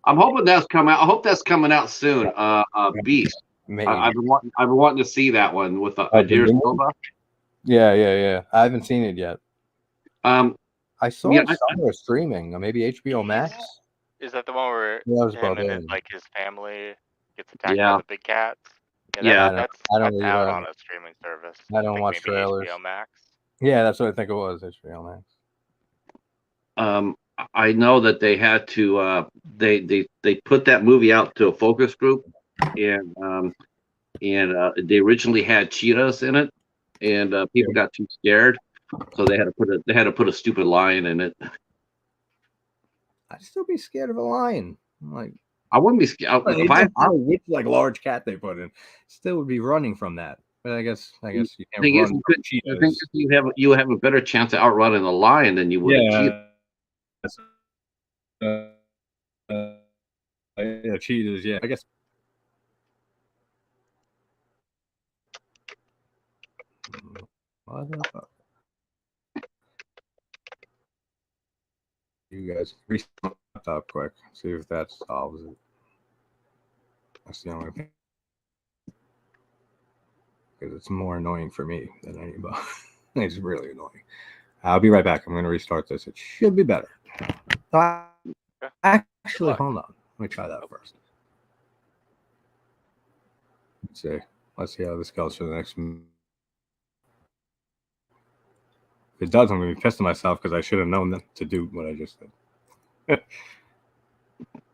I'm hoping that's coming out. I hope that's coming out soon. Beast. Maybe. I've been wanting to see that one with the Idris new Elba. Yeah. I haven't seen it yet. I saw Yeah, it somewhere streaming, or maybe HBO Max. Is that the one where Yeah, it was him about and that. his family gets attacked Yeah. by the big cats? Yeah. That's I don't out either. on a streaming service. I don't think watch maybe trailers. HBO Max. Yeah, that's what I think it was. HBO Max. I know that they had to they put that movie out to a focus group, and they originally had cheetahs in it, and people got too scared, so they had to put a stupid lion in it. I'd still be scared of a lion. Like, I wouldn't be scared if I which like large cat they put in. Still would be running from that. But I guess you can't thing run is, from the cheetahs. thing is you have a better chance of outrunning a lion than you would a cheetah. Yeah, cheetahs. Yeah, I guess. What the fuck? You guys restart my laptop quick. See if that solves it. That's the only thing. Because it's more annoying for me than anybody. It's really annoying. I'll be right back. I'm going to restart this. It should be better. Actually, hold on. Let me try that first. Let's see how this goes for the next. If it does, I'm going to be pissed at myself because I should have known to do what I just did.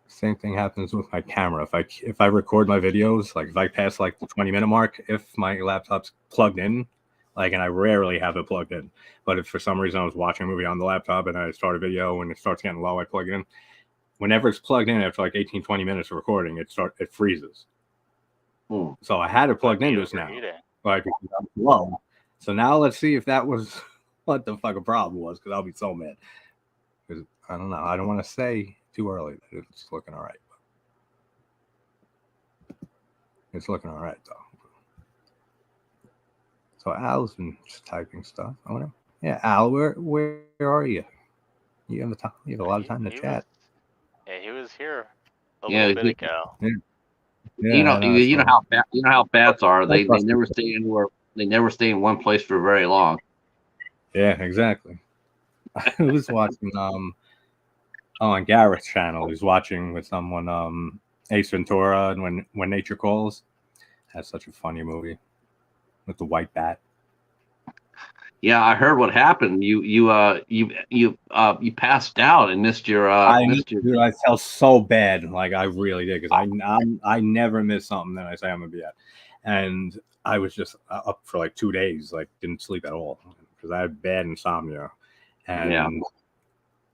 Same thing happens with my camera. If I record my videos, like if I pass like the 20-minute mark, if my laptop's plugged in, like, and I rarely have it plugged in, but if for some reason I was watching a movie on the laptop and I start a video and it starts getting low, I plug it in. Whenever it's plugged in after like 18, 20 minutes of recording, it freezes. So I had it plugged in just now, like low. So now let's see if that was what the fuck a problem was, because I'll be so mad. Because I don't know. I don't want to say too early that it's looking all right. It's looking all right though. So Al's been just typing stuff. I wonder. Yeah, Al, where are you? You have a lot of time to chat. He was here a little bit ago. Yeah. You know how bats are. They never stay anywhere. They never stay in one place for very long. Yeah, exactly. I was watching on Garrett's channel. He's watching with someone Ace Ventura and When Nature Calls. That's such a funny movie with the white bat. Yeah, I heard what happened. You passed out and missed your. Dude, I felt so bad, like I really did, because I never miss something that I say I'm gonna be at, and I was just up for like 2 days, like didn't sleep at all because I had bad insomnia, and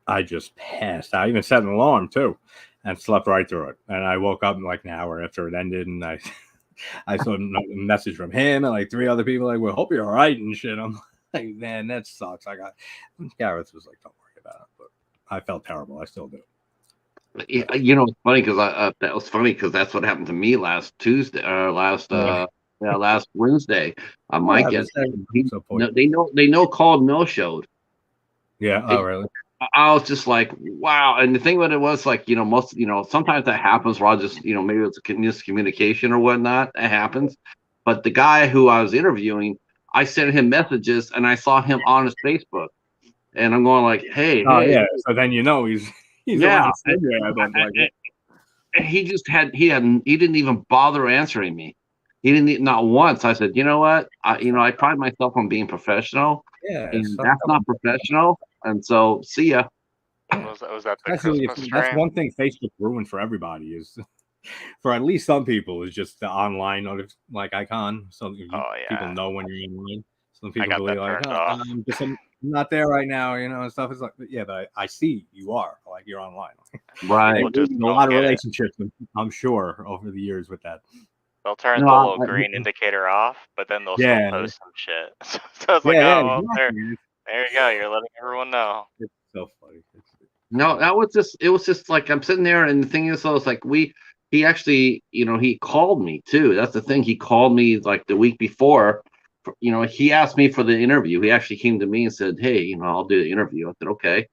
I just passed. I even set an alarm too, and slept right through it. And I woke up in like an hour after it ended, and I saw a message from him and like 3 other people like, "Well, hope you're all right," and shit. I'm like, man, that sucks. Gareth was like, "Don't worry about it," but I felt terrible. I still do. You know, it's funny because that was funny because that's what happened to me last Tuesday or last Wednesday. Mike, they know called no showed. Yeah. Oh, really? I was just like, wow. And the thing about it was like, sometimes that happens where I'll just, maybe it's a miscommunication or whatnot. That happens. But the guy who I was interviewing, I sent him messages and I saw him on his Facebook. And I'm going like, hey. Yeah. So then he's yeah. And he didn't even bother answering me. He didn't, not once. I said, you know what? I pride myself on being professional. Yeah, and that's not professional. And so, see ya. Was that the Especially Christmas that's stream? one thing Facebook ruined for everybody is for at least some people is just the online like icon. So Oh people yeah, know when you're online. Some I people got believe that like, turned oh, off. I'm not there right now, and stuff. It's like, yeah, but I see you are like you're online. Right. People just A don't lot of get it. relationships, I'm sure, over the years with that. They'll turn No, the little green indicator off, but then they'll still Yeah, post some shit. So it's like, yeah, oh, well, exactly. there you go. You're letting everyone know. It's so funny. no, it was just like I'm sitting there, and the thing is, though, it's like he actually, he called me too. That's the thing. He called me like the week before. He asked me for the interview. He actually came to me and said, "Hey, I'll do the interview." I said, "Okay."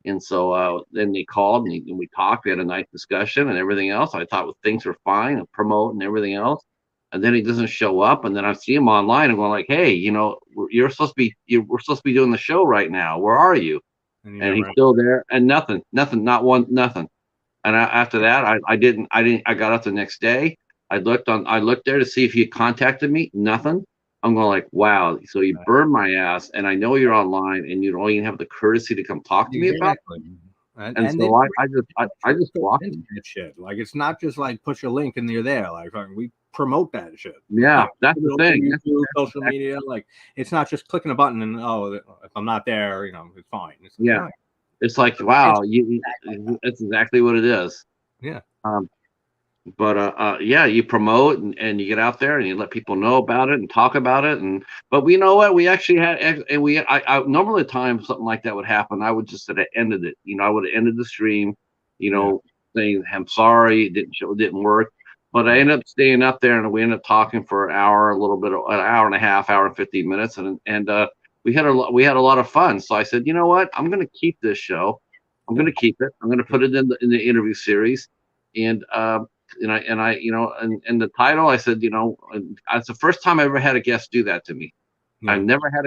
And so then they called and we talked. We had a nice discussion and everything else. I thought things were fine and promote and everything else. And then he doesn't show up. And then I see him online and going like, "Hey, we're supposed to be doing the show right now. Where are you?" And he's still there and nothing, not one, nothing. And after that, I got up the next day. I looked there to see if he had contacted me. Nothing. I'm going like, wow. So you burned my ass, and I know you're online, and you don't even have the courtesy to come talk to me about it. And so I just blocked him. Shit. Like it's not just like push a link and you're there. Like we promote that shit. Yeah, that's the thing. YouTube, social media. Like it's not just clicking a button and if I'm not there, it's fine. It's like, yeah, no. it's like wow. That's exactly what it is. Yeah. But yeah, you promote and you get out there and you let people know about it and talk about it. But we know what we actually had, and I normally the time something like that would happen, I would just have ended it. I would have ended the stream, saying I'm sorry, it didn't work. But I ended up staying up there and we ended up talking for an hour, an hour and a half, hour and 15 minutes, and we had a lot of fun. So I said, you know what, I'm going to keep this show. I'm going to keep it. I'm going to put it in the interview series, and and the title, I said, it's the first time I ever had a guest do that to me. Yeah. I've never had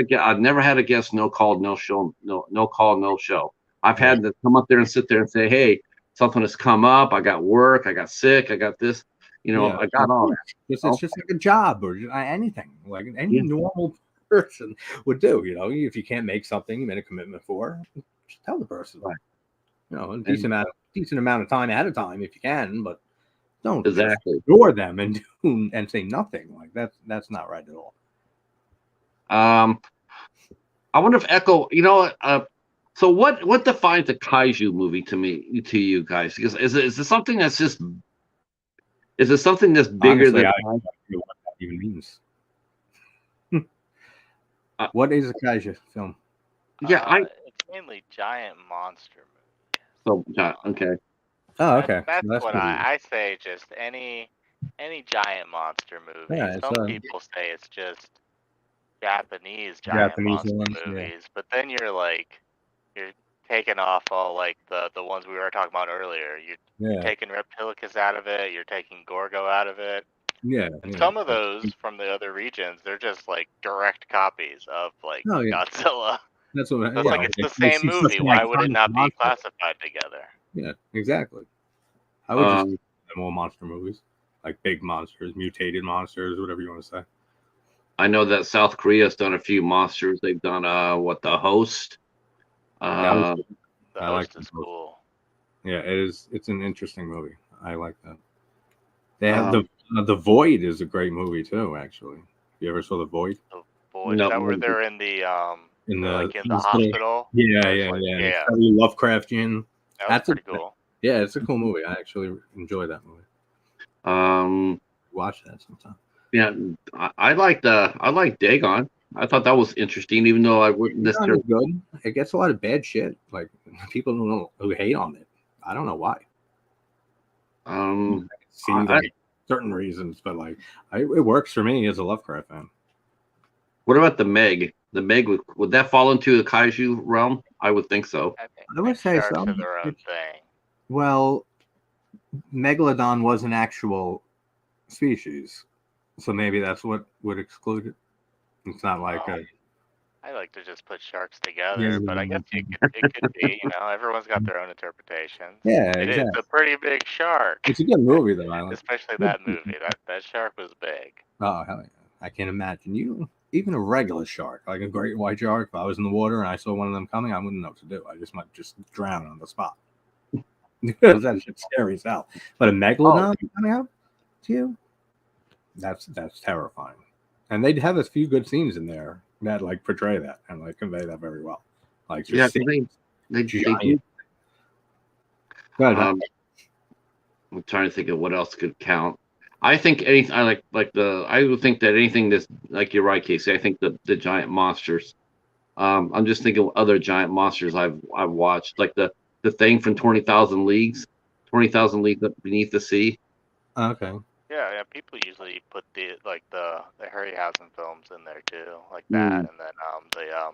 a guest no call, no show, no call, no show. I've had to come up there and sit there and say, hey, something has come up. I got work. I got sick. I got this. I got all that. It's just like a job or anything, like any normal person would do. If you can't make something you made a commitment for, just tell the person. Right. A decent amount of time at a time if you can, but don't exactly ignore them and say nothing. Like that's not right at all. I wonder if Echo, so what defines a kaiju movie to you guys? Because is it something that's just is it something that's bigger Honestly, than I don't know what that even means. What is a kaiju film? Yeah, it's mainly giant monster So movies. okay. Oh, okay. That's what I say. Just any giant monster movie. Yeah, Some people say it's just Japanese giant monster movies, but then you're taking off all like the ones we were talking about earlier. You're taking Reptilicus out of it. You're taking Gorgo out of it. Yeah. And some of those from the other regions, they're just like direct copies of Godzilla. That's what. So it's like it's the same movie. Why would it not be classified together? Yeah, exactly. I would just more monster movies, like big monsters, mutated monsters, whatever you want to say. I know that South Korea's done a few monsters. They've done The Host. The Host is cool. Yeah, it is. It's an interesting movie. I like that. They have the Void is a great movie too. Actually, you ever saw the Void? The Void. Is that where they're in the hospital? Yeah. Lovecraftian. That's pretty cool. Yeah, it's a cool movie. I actually enjoy that movie. Watch that sometime. Yeah, I like Dagon. I thought that was interesting, even though I wouldn't necessarily. Good. It gets a lot of bad shit. Like people who hate on it. I don't know why. Certain reasons, but it works for me as a Lovecraft fan. What about the Meg? The Meg would that fall into the kaiju realm? I would think so. I would say so. Their own thing. Well, Megalodon was an actual species, so maybe that's what would exclude it. It's not like I like to just put sharks together, but I guess it could be. Everyone's got their own interpretations. Yeah, It's a pretty big shark. It's a good movie, though. I like especially that movie. That shark was big. Oh hell yeah! I can't imagine you even a regular shark, like a great white shark, if I was in the water and I saw one of them coming, I wouldn't know what to do. I just might just drown on the spot. Because that shit's scary as hell. But a megalodon coming out to you, that's terrifying. And they have a few good scenes in there that like portray that and like convey that very well. Like just they do. I'm trying to think of what else could count. I think anything. I would think that anything that's like you're right, Casey. I think the giant monsters. I'm just thinking of other giant monsters I've watched, like the thing from 20,000 Leagues Beneath the Sea. Okay. Yeah. People usually put the Harryhausen films in there too, like that, and then the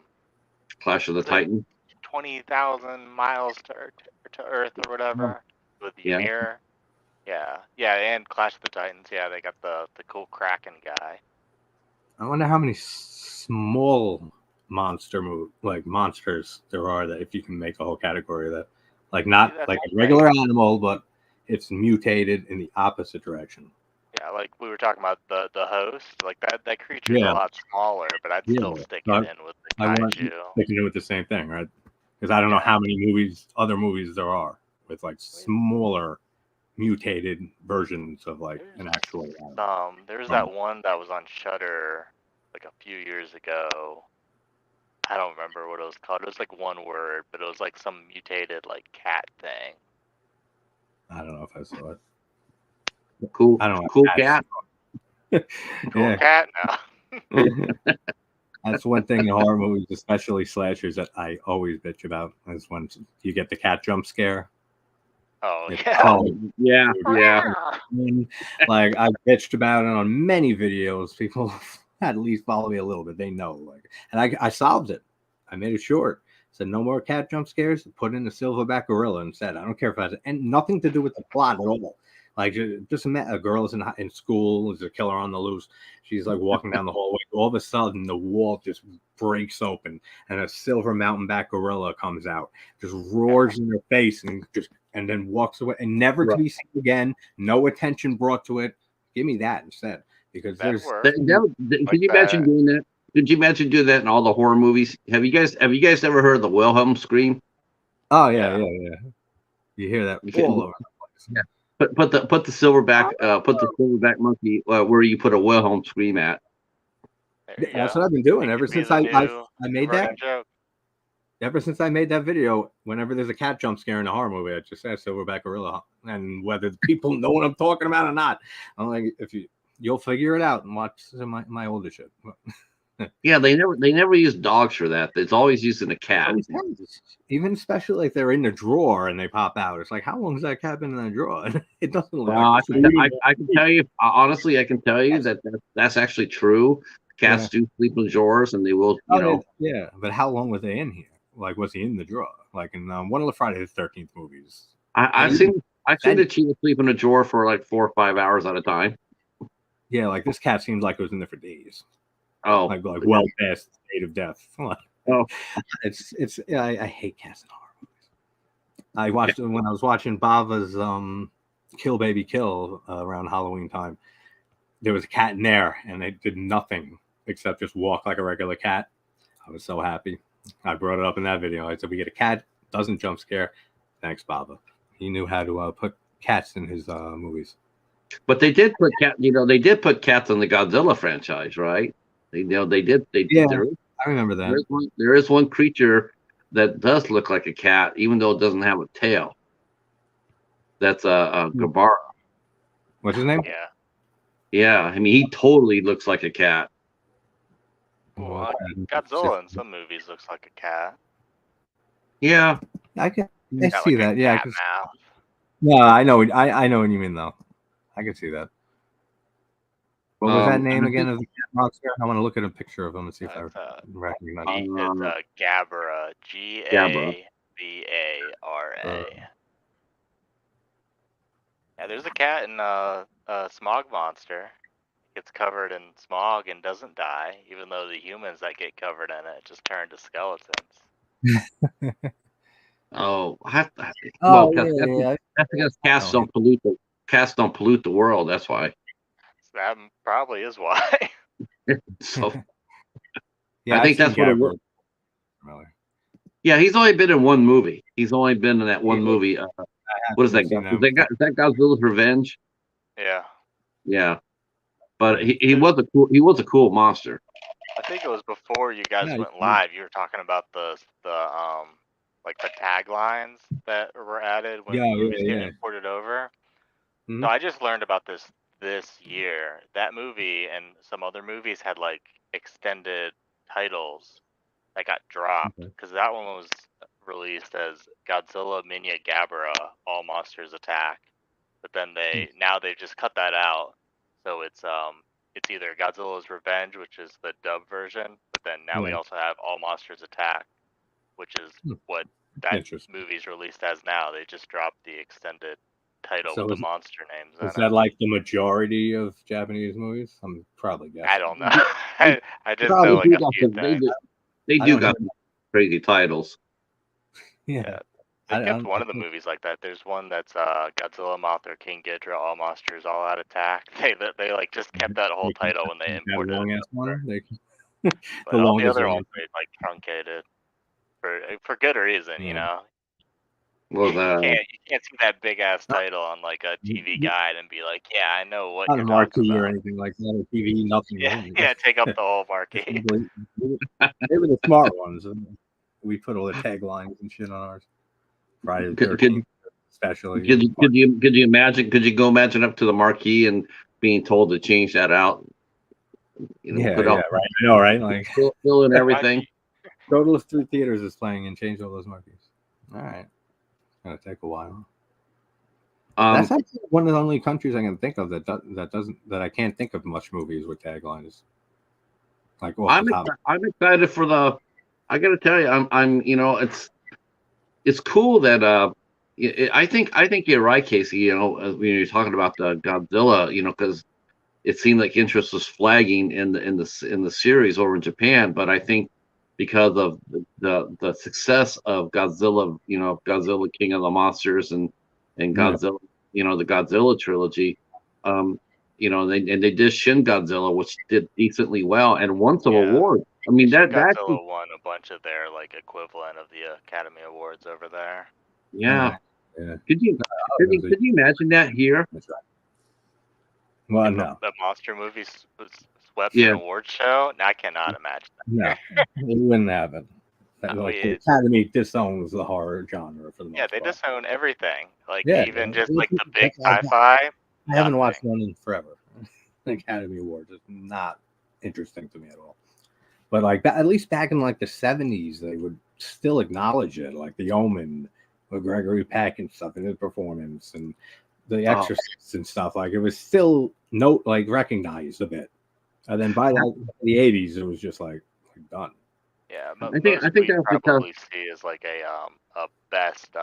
Clash of the Titans. 20,000 miles to Earth or whatever with Ymir. Yeah, and Clash of the Titans. Yeah, they got the cool Kraken guy. I wonder how many small monsters there are that if you can make a whole category of that, like not like a regular animal, but it's mutated in the opposite direction. Yeah, like we were talking about the host, like that creature's a lot smaller, but I'd still stick it in with the kaiju. Sticking in with the same thing, right? Because I don't know how many other movies there are with like smaller mutated versions of like an actual animal. There's that one that was on Shudder like a few years ago. I don't remember what it was called. It was like one word, but it was like some mutated like cat thing. I don't know if I saw it. Cool. I don't know. Cool cat. Cool cat now. That's one thing in horror movies, especially slashers, that I always bitch about is when you get the cat jump scare. Oh yeah. Like I've bitched about it on many videos. People at least follow me a little bit. They know, like, and I solved it. I made it short. Said no more cat jump scares. Put in the silverback gorilla instead. I don't care if it has and nothing to do with the plot at all. Like just a girl is in school. There's a killer on the loose. She's like walking down the hallway. All of a sudden, the wall just breaks open, and a silver mountain-back gorilla comes out, just roars in her face, and then walks away, and never to be seen again. No attention brought to it. Give me that instead, because could you imagine doing that? Could you imagine doing that in all the horror movies? Have you guys ever heard of the Wilhelm scream? Oh yeah. You hear that all over the place. Yeah. Put the silverback monkey where you put a Wilhelm scream at. That's what I've been doing ever since I made that. Joke. Ever since I made that video, whenever there's a cat jump scare in a horror movie, I just say silverback gorilla, and whether people know what I'm talking about or not, I'm like, you'll figure it out and watch my older shit. Yeah, they never use dogs for that. It's always using a cat. Even especially if they're in the drawer and they pop out. It's like, how long has that cat been in the drawer? It doesn't look like I can tell you, honestly, I can tell you that's actually true. Cats do sleep in drawers, and they will, Yeah, but how long was they in here? Like, was he in the drawer? Like in one of the Friday the 13th movies. I've seen the cheetah sleep in a drawer for like 4 or 5 hours at a time. Yeah, like this cat seems like it was in there for days. Oh, like well past the state of death. I hate cats in horror movies. I watched when I was watching Bava's Kill Baby Kill around Halloween time. There was a cat in there, and they did nothing except just walk like a regular cat. I was so happy. I brought it up in that video. I said, "We get a cat, doesn't jump scare." Thanks, Bava. He knew how to put cats in his movies. But they did put They did put cats in the Godzilla franchise, right? They did. Yeah, I remember that. There is one creature that does look like a cat, even though it doesn't have a tail. That's Gabara. What's his name? Yeah. I mean, he totally looks like a cat. Well, Godzilla in some movies looks like a cat. Yeah, I see that. Yeah, no, I know what you mean though. I can see that. What was that name again of the cat monster? I want to look at a picture of him and see if I recognize him. It's Gabara. Gabara. Yeah, there's a cat in Smog Monster. It gets covered in smog and doesn't die, even though the humans that get covered in it just turn to skeletons. That's because cats don't pollute the world. That's why. That probably is why. So Yeah, I think that's what it was. Really. Yeah, he's only been in one movie. He's only been in that one movie. What is that? Is that Godzilla's Revenge? Yeah. Yeah, but he was a cool monster. I think it was before you guys went live. You were talking about the like the taglines that were added when movies get imported over. So I just learned about this year. That movie and some other movies had like extended titles that got dropped because that one was released as Godzilla Minya Gabara All Monsters Attack, but then they've just cut that out, so it's either Godzilla's Revenge, which is the dub version, but then now we also have All Monsters Attack, which is what that movie's released as now. They just dropped the extended title with the monster names. Is that like the majority of Japanese movies? I'm probably guessing. I don't know. I just know like a few things. They do got crazy titles. Yeah. They kept one of the movies like that. There's one that's Godzilla, Mothra, King Ghidorah, All Monsters, All Out Attack. They like just kept that whole title when they imported it. But all the other ones they like truncated for good reason, you know. Well, you can't see that big ass title on like a TV guide and be like, yeah, I know what you're talking about. Or anything like that. Or TV, nothing. Yeah, take up the whole marquee. They were the smart ones. We put all the taglines and shit on ours. Friday the 13th, especially. Could you imagine? Could you go imagine up to the marquee and being told to change that out? You know, right. I know, right? Like fill in everything. Go to the theaters is playing and change all those marquees. All right. Gonna take a while. That's actually one of the only countries I can think of that I can't think of much movies with taglines. Like I'm excited for the. I got to tell you, I'm you know it's cool that I think you're right, Casey. You know, when you're talking about the Godzilla, you know, because it seemed like interest was flagging in the series over in Japan, but I think because of the success of Godzilla, you know, Godzilla King of the Monsters and Godzilla, you know, the Godzilla trilogy, you know, they did Shin Godzilla, which did decently well and won some awards. I mean, Godzilla won a bunch of their like equivalent of the Academy Awards over there. Yeah. Could you imagine that here? Well, no. The monster movies swept an award show. I cannot imagine that. No, it wouldn't happen. Like the Academy disowns the horror genre for the most part. They disown everything. Like even just like the big sci-fi. I haven't watched one in forever. The Academy Awards is not interesting to me at all. But like at least back in like the 70s, they would still acknowledge it, like The Omen with Gregory Peck and stuff in his performance and The Exorcist and stuff. Like it was still recognized a bit. And then by the 80s, it was just like done. Yeah, I think that's probably see is like a best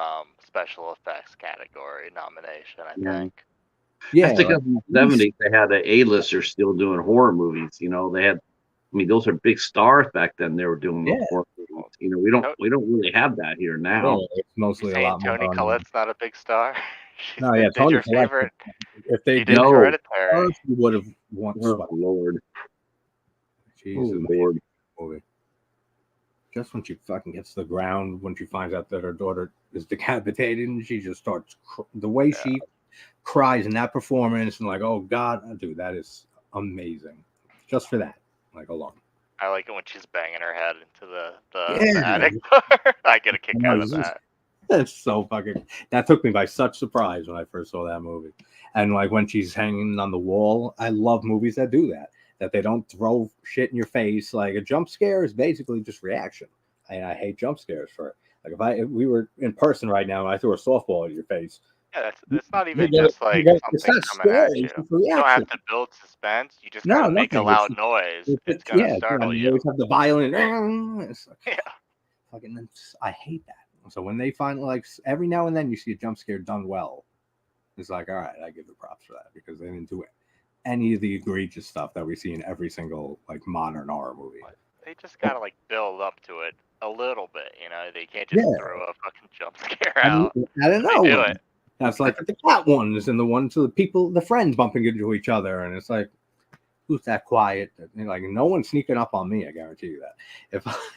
special effects category nomination. I think. Yeah, I think in the 70s they had the A-listers still doing horror movies. You know, they had. I mean, those are big stars back then. They were doing horror movies. You know, we don't really have that here now. Yeah, it's mostly a lot more. Toni Collette's not a big star. No, yeah, Toni Collette. If they did Hereditary, she would have won. Oh, Lord. Jesus, Lord. Movie. Just when she fucking hits the ground, when she finds out that her daughter is decapitated, and she just starts the way she cries in that performance, and like, oh God, dude, that is amazing. Just for that, like alone. I like it when she's banging her head into the attic. I get a kick out of that. That's so fucking. That took me by such surprise when I first saw that movie, and like when she's hanging on the wall. I love movies that do that. That they don't throw shit in your face. Like a jump scare is basically just reaction. And I hate jump scares for it. Like if we were in person right now and I threw a softball at your face. Yeah, it's not even just like something coming at you. You don't have to build suspense. You just gotta make a loud noise. It's gonna startle you. You always have the violin. Fucking, I hate that. So when they find like every now and then you see a jump scare done well, it's like, all right, I give the props for that because they didn't do it. Any of the egregious stuff that we see in every single like modern horror movie. They just gotta like build up to it a little bit, you know. They can't just throw a fucking jump scare out. I don't know. They do it. That's like the cat ones and the ones of the people, the friends bumping into each other, and it's like, who's that quiet? Like no one's sneaking up on me. I guarantee you that.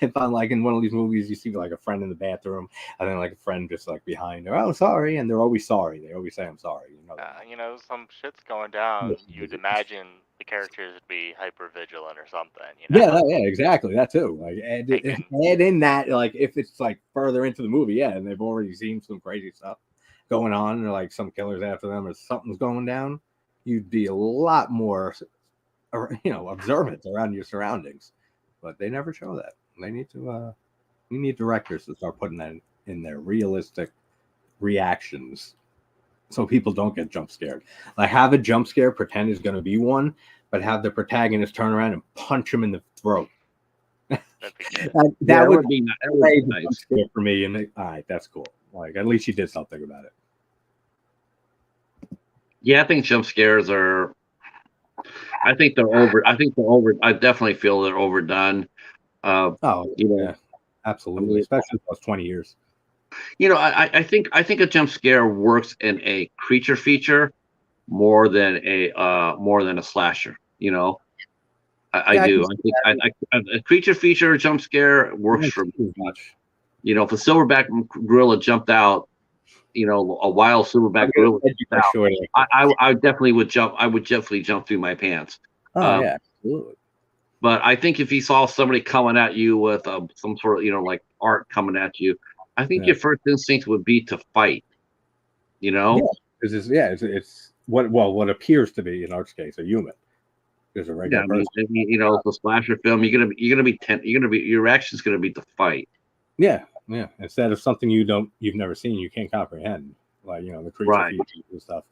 If I'm like in one of these movies, you see like a friend in the bathroom, and then like a friend just like behind her. Oh, sorry, and they're always sorry. They always say I'm sorry. some shit's going down. You'd imagine the characters would be hyper vigilant or something. Yeah, exactly. That too. Like add in that, like if it's like further into the movie, and they've already seen some crazy stuff going on, or like some killers after them, or something's going down, you'd be a lot more, observant around your surroundings. But they never show that. They need to. We need directors to start putting that in their realistic reactions, so people don't get jump scared. Like have a jump scare, pretend is going to be one, but have the protagonist turn around and punch him in the throat. that would be nice for me. And all right, that's cool. Like at least you did something about it. Yeah, I think jump scares are. I think they're over. I definitely feel they're overdone. Yeah, absolutely. Especially those 20 years. I think a jump scare works in a creature feature more than a slasher. I do. I think a creature feature jump scare works for me. Much. If a silverback gorilla jumped out, a wild silverback gorilla jumped out, I definitely would jump. I would definitely jump through my pants. Oh yeah, absolutely. But I think if you saw somebody coming at you with some sort of like art coming at you, I think your first instinct would be to fight. Yeah, because it's what appears to be in our case a human. There's a regular person. The slasher film, your reaction's gonna be to fight. Yeah. Instead of something you've never seen, you can't comprehend, like the creature features and stuff,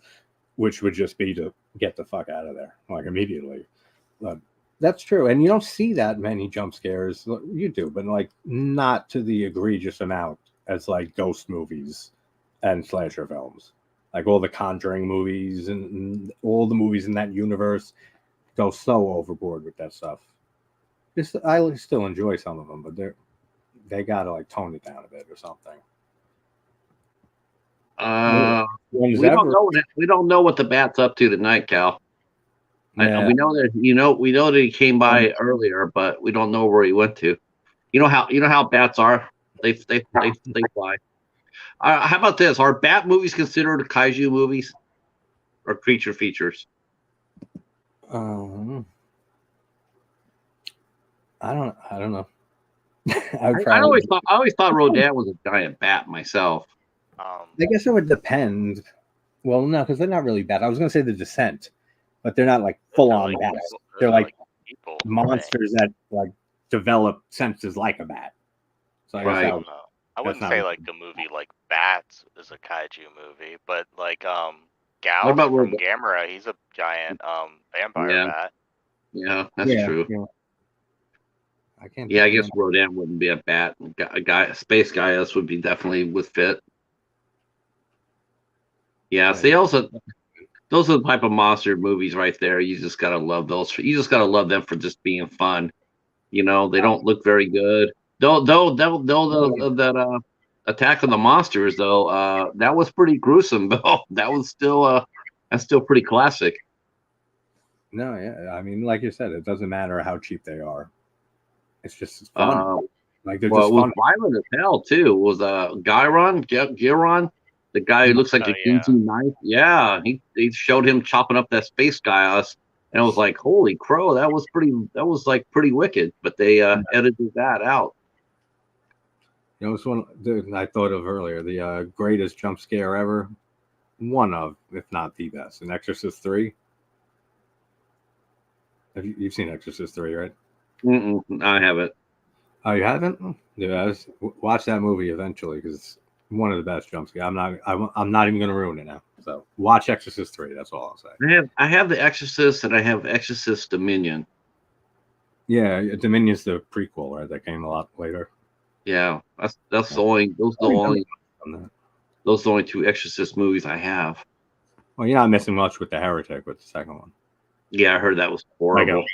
which would just be to get the fuck out of there, like immediately. That's true, and you don't see that many jump scares. You do, but like not to the egregious amount as like ghost movies and slasher films, like all the Conjuring movies and all the movies in that universe go so overboard with that stuff. I still enjoy some of them, but they gotta like tone it down a bit or something. We don't know what the bat's up to tonight, Cal. Yeah. We know that he came by earlier, but we don't know where he went to. You know how bats are. They fly. How about this? Are bat movies considered kaiju movies or creature features? I don't know. I always thought Rodan was a giant bat myself. I guess it would depend. Well, no, because they're not really bad. I was going to say The Descent, but they're not like full on bats. They're like monsters that like develop senses like a bat. So I guess I wouldn't say like a movie like Bats is a kaiju movie, but like Gal from Gamera, he's a giant vampire bat. Yeah, that's true. Yeah. I guess Rodan wouldn't be a bat. A space guy, this would be definitely would fit. Yeah, see, also those are the type of monster movies right there. You just gotta love those. You just gotta love them for just being fun. They don't look very good. Though that Attack of the Monsters though, that was pretty gruesome though. That's still pretty classic. No, yeah, I mean, like you said, it doesn't matter how cheap they are. It's just fun. Like they're just fun. It was violent as hell too. It was Giron, the guy who looks like a Ginsu knife. Yeah, he showed him chopping up that space guy us, and I was like, holy crow, that was pretty wicked. But they edited that out. It's one I thought of earlier, the greatest jump scare ever. One of, if not the best, in Exorcist 3. You've seen Exorcist 3, right? I haven't. Oh, you haven't? Yeah, watch that movie eventually because it's one of the best jump scares. I'm not even going to ruin it now. So watch Exorcist 3. That's all I'll say. I have the Exorcist and I have Exorcist Dominion. Yeah, Dominion's the prequel, right? That came a lot later. Yeah, those are the only two Exorcist movies I have. Well, you're not missing much with the Heretic with the second one. Yeah, I heard that was horrible.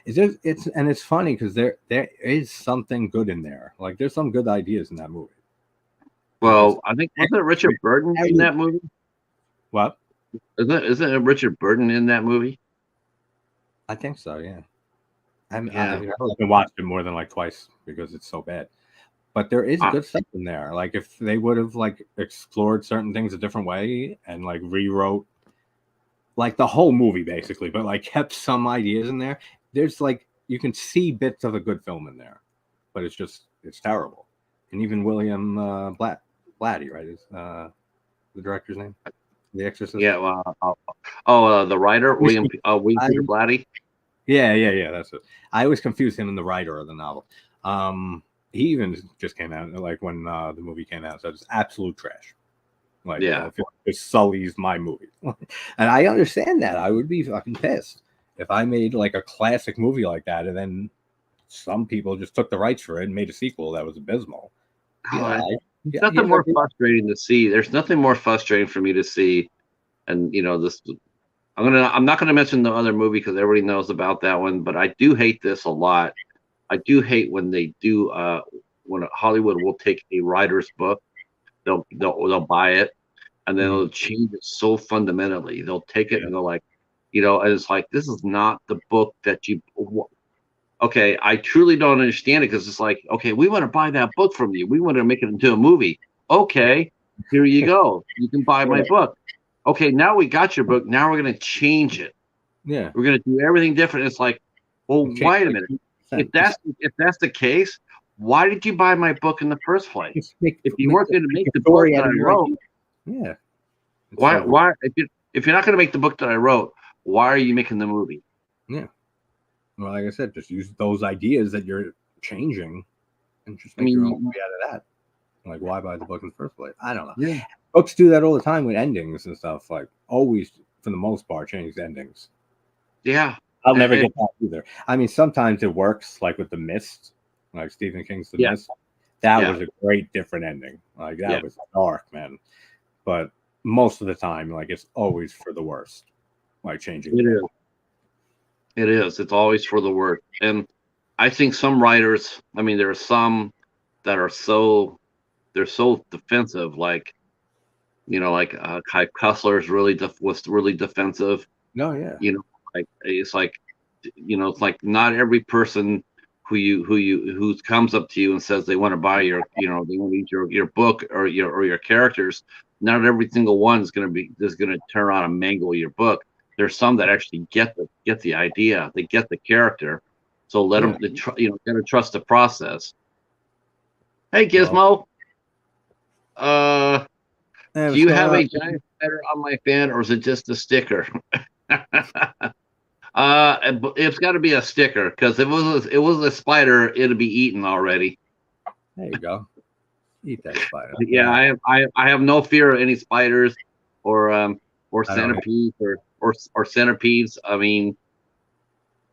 It's funny because there is something good in there. Like there's some good ideas in that movie. Well, I think wasn't it Richard Burton in that movie? What? Isn't it Richard Burton in that movie? I think so. Yeah. I've Yeah. watched it more than like twice because it's so bad. But there is Uh, good stuff in there. Like if they would have like explored certain things a different way and like rewrote like the whole movie basically, but like kept some ideas in there. There's like you can see bits of a good film in there, but it's terrible. And even William Blatty, right? Is the director's name? The Exorcist. yeah. The writer William I, Peter Blatty. yeah. That's it. I always confuse him and the writer of the novel. He even just came out like when the movie came out, so it's absolute trash. Like, Yeah. I feel like this sullies my movie, and I understand that. I would be fucking pissed if I made like a classic movie like that, and then some people just took the rights for it and made a sequel that was abysmal. Yeah, There's nothing more frustrating to see. There's nothing more frustrating for me to see, and this. I'm not gonna mention the other movie because everybody knows about that one, but I do hate this a lot. I do hate when they do when Hollywood will take a writer's book, they'll buy it, and then they'll change it so fundamentally. They'll take it and they're like, and it's like this is not the book that you. Okay, I truly don't understand it because it's like, okay, we want to buy that book from you. We want to make it into a movie. Okay, here you go. You can buy my book. Okay, now we got your book. Now we're going to change it. Yeah, we're going to do everything different. It's like, well, wait a minute. If that's the case, why did you buy my book in the first place? If you weren't going to make the book that I wrote, yeah. Why? If you're not going to make the book that I wrote, why are you making the movie? Yeah. Well, like I said, just use those ideas that you're changing and just make your own movie out of that. Like, why buy the book in the first place? I don't know. Yeah. Books do that all the time with endings and stuff. Like, always, for the most part, change endings. Yeah. I'll never get that either. I mean, sometimes it works, like with The Mist, like Stephen King's The Mist. That was a great different ending. Like, that was dark, man. But most of the time, like, it's always for the worst. Like, changing it is. It is. It's always for the worst. And I think some writers, I mean, there are some that are they're so defensive. Like, like Kai Kussler is was really defensive. No, yeah. It's like not every person who comes up to you and says they want to buy they want to eat your book or your characters. Not every single one is going to turn around and mangle your book. There's some that actually get the idea, they get the character, so let them, gotta trust the process. Hey Gizmo, do you have a giant spider on my fan, or is it just a sticker? It's got to be a sticker because if it was a spider, it'd be eaten already. There you go. Eat that spider. Yeah, I have no fear of any spiders or centipedes or centipedes. I mean,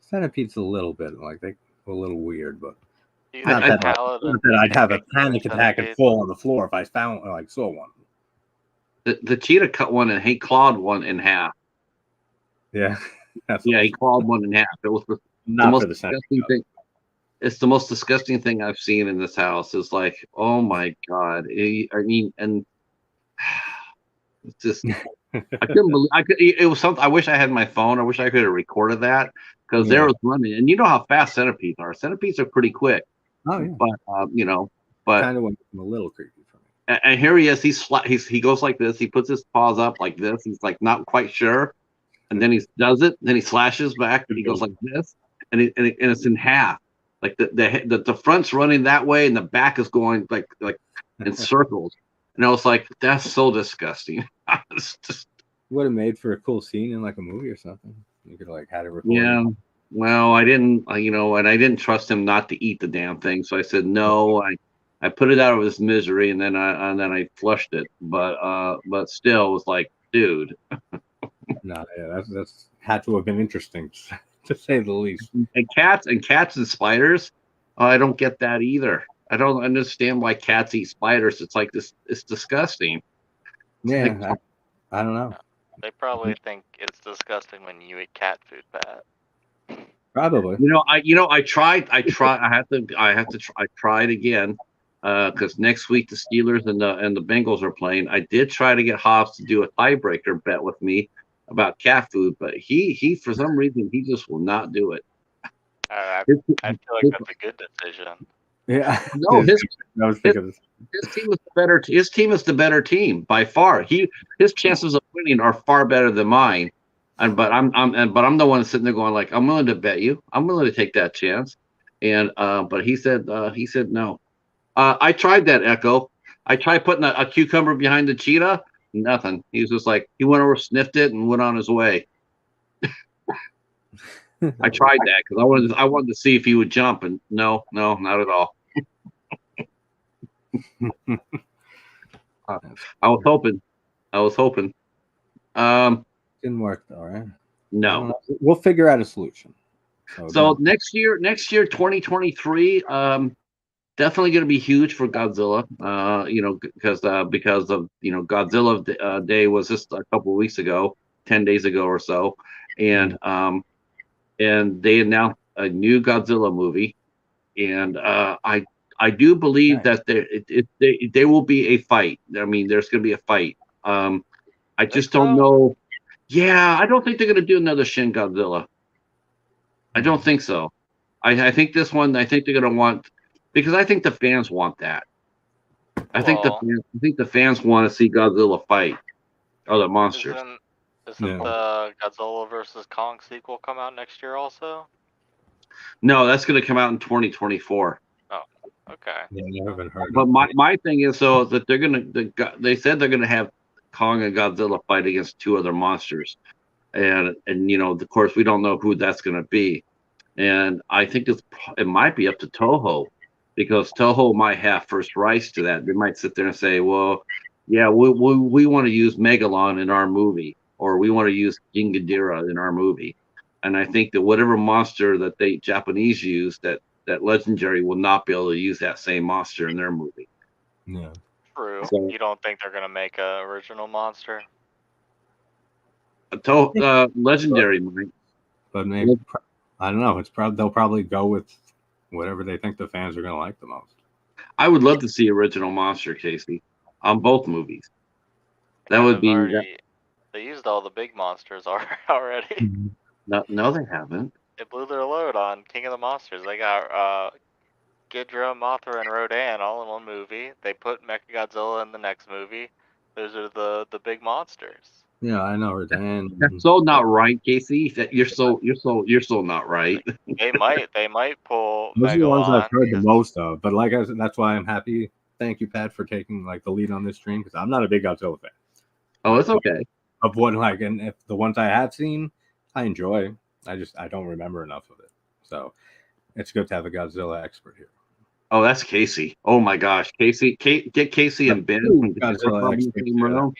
centipedes a little bit like they're a little weird, but not that I'd have a panic attack and fall on the floor if I saw one. The cheetah cut one and he clawed one in half. Yeah, he clawed one in half. It was the most disgusting thing. It's the most disgusting thing I've seen in this house. It's like, oh my god! I mean, and it's just I couldn't believe it was something. I wish I had my phone. I wish I could have recorded that because there was running, and you know how fast centipedes are. Centipedes are pretty quick. Oh yeah. But kind of went a little creepy for me. And here he is. He goes like this. He puts his paws up like this. He's like not quite sure, and then he does it. Then he slashes back, and he goes like this, and it's in half. Like the front's running that way, and the back is going like in circles. And I was like, that's so disgusting. Would have made for a cool scene in like a movie or something. You could like had it recorded. Yeah. Well, I didn't, and I didn't trust him not to eat the damn thing. So I said no. I put it out of his misery, and then I flushed it. But still, it was like, dude. No, yeah, that's had to have been interesting to say the least. And cats and spiders, I don't get that either. I don't understand why cats eat spiders. It's like this. It's disgusting. Yeah, I don't know. They probably think it's disgusting when you eat cat food, Pat. Probably. I tried. I have to try. I tried again because next week the Steelers and the Bengals are playing. I did try to get Hobbs to do a tiebreaker bet with me, about cat food, but he for some reason he just will not do it. I His, I feel like his, that's a good decision. Yeah, no, I was thinking this. his team is the better. His team is the better team by far. His chances of winning are far better than mine. But I'm the one sitting there going like, I'm willing to bet you. I'm willing to take that chance. And but he said no. I tried that, Echo. I tried putting a cucumber behind the cheetah. Nothing. He was just like, he went over, sniffed it, and went on his way. I tried that because I wanted to see if he would jump, and no, not at all. I was hoping. Didn't work though, right? No. We'll figure out a solution. So next year, 2023, definitely going to be huge for Godzilla. Because of Godzilla Day was just a couple of weeks ago, 10 days ago or so, and they announced a new Godzilla movie, and I do believe that there will be a fight. I mean, there's going to be a fight. I just don't know. Yeah, I don't think they're going to do another Shin Godzilla. I don't think so. I think this one. I think they're going to want, because I think the fans want that. I think the fans want to see Godzilla fight other monsters. Isn't the Godzilla versus Kong sequel come out next year also? No, that's going to come out in 2024. Oh, okay. Yeah, I haven't heard. But my thing is that they said they're gonna have Kong and Godzilla fight against two other monsters, and of course we don't know who that's gonna be, and I think it might be up to Toho, because Toho might have first rights to that. They might sit there and say, well, yeah, we want to use Megalon in our movie, or we want to use King Ghidorah in our movie, and I think that whatever monster that they Japanese use, that Legendary will not be able to use that same monster in their movie. Yeah. True. So, you don't think they're gonna make a original monster? Legendary might, but maybe I don't know. They'll probably go with whatever they think the fans are gonna like the most. I would love to see original monster, Casey, on both movies. That would be. They used all the big monsters already. No, they haven't. They blew their load on King of the Monsters. They got Ghidorah, Mothra, and Rodan all in one movie. They put Mechagodzilla in the next movie. Those are the big monsters. Yeah, I know Rodan. That's so not right, Casey. That you're so not right. They might pull. Those Megalon, are the ones I've heard the most of. But like I said, that's why I'm happy. Thank you, Pat, for taking the lead on this stream, because I'm not a big Godzilla fan. Oh, it's okay. Of what and if the ones I have seen, I enjoy. I don't remember enough of it. So it's good to have a Godzilla expert here. Oh, that's Casey. Oh my gosh, Casey, get Casey and Ben from Godzilla in the same room.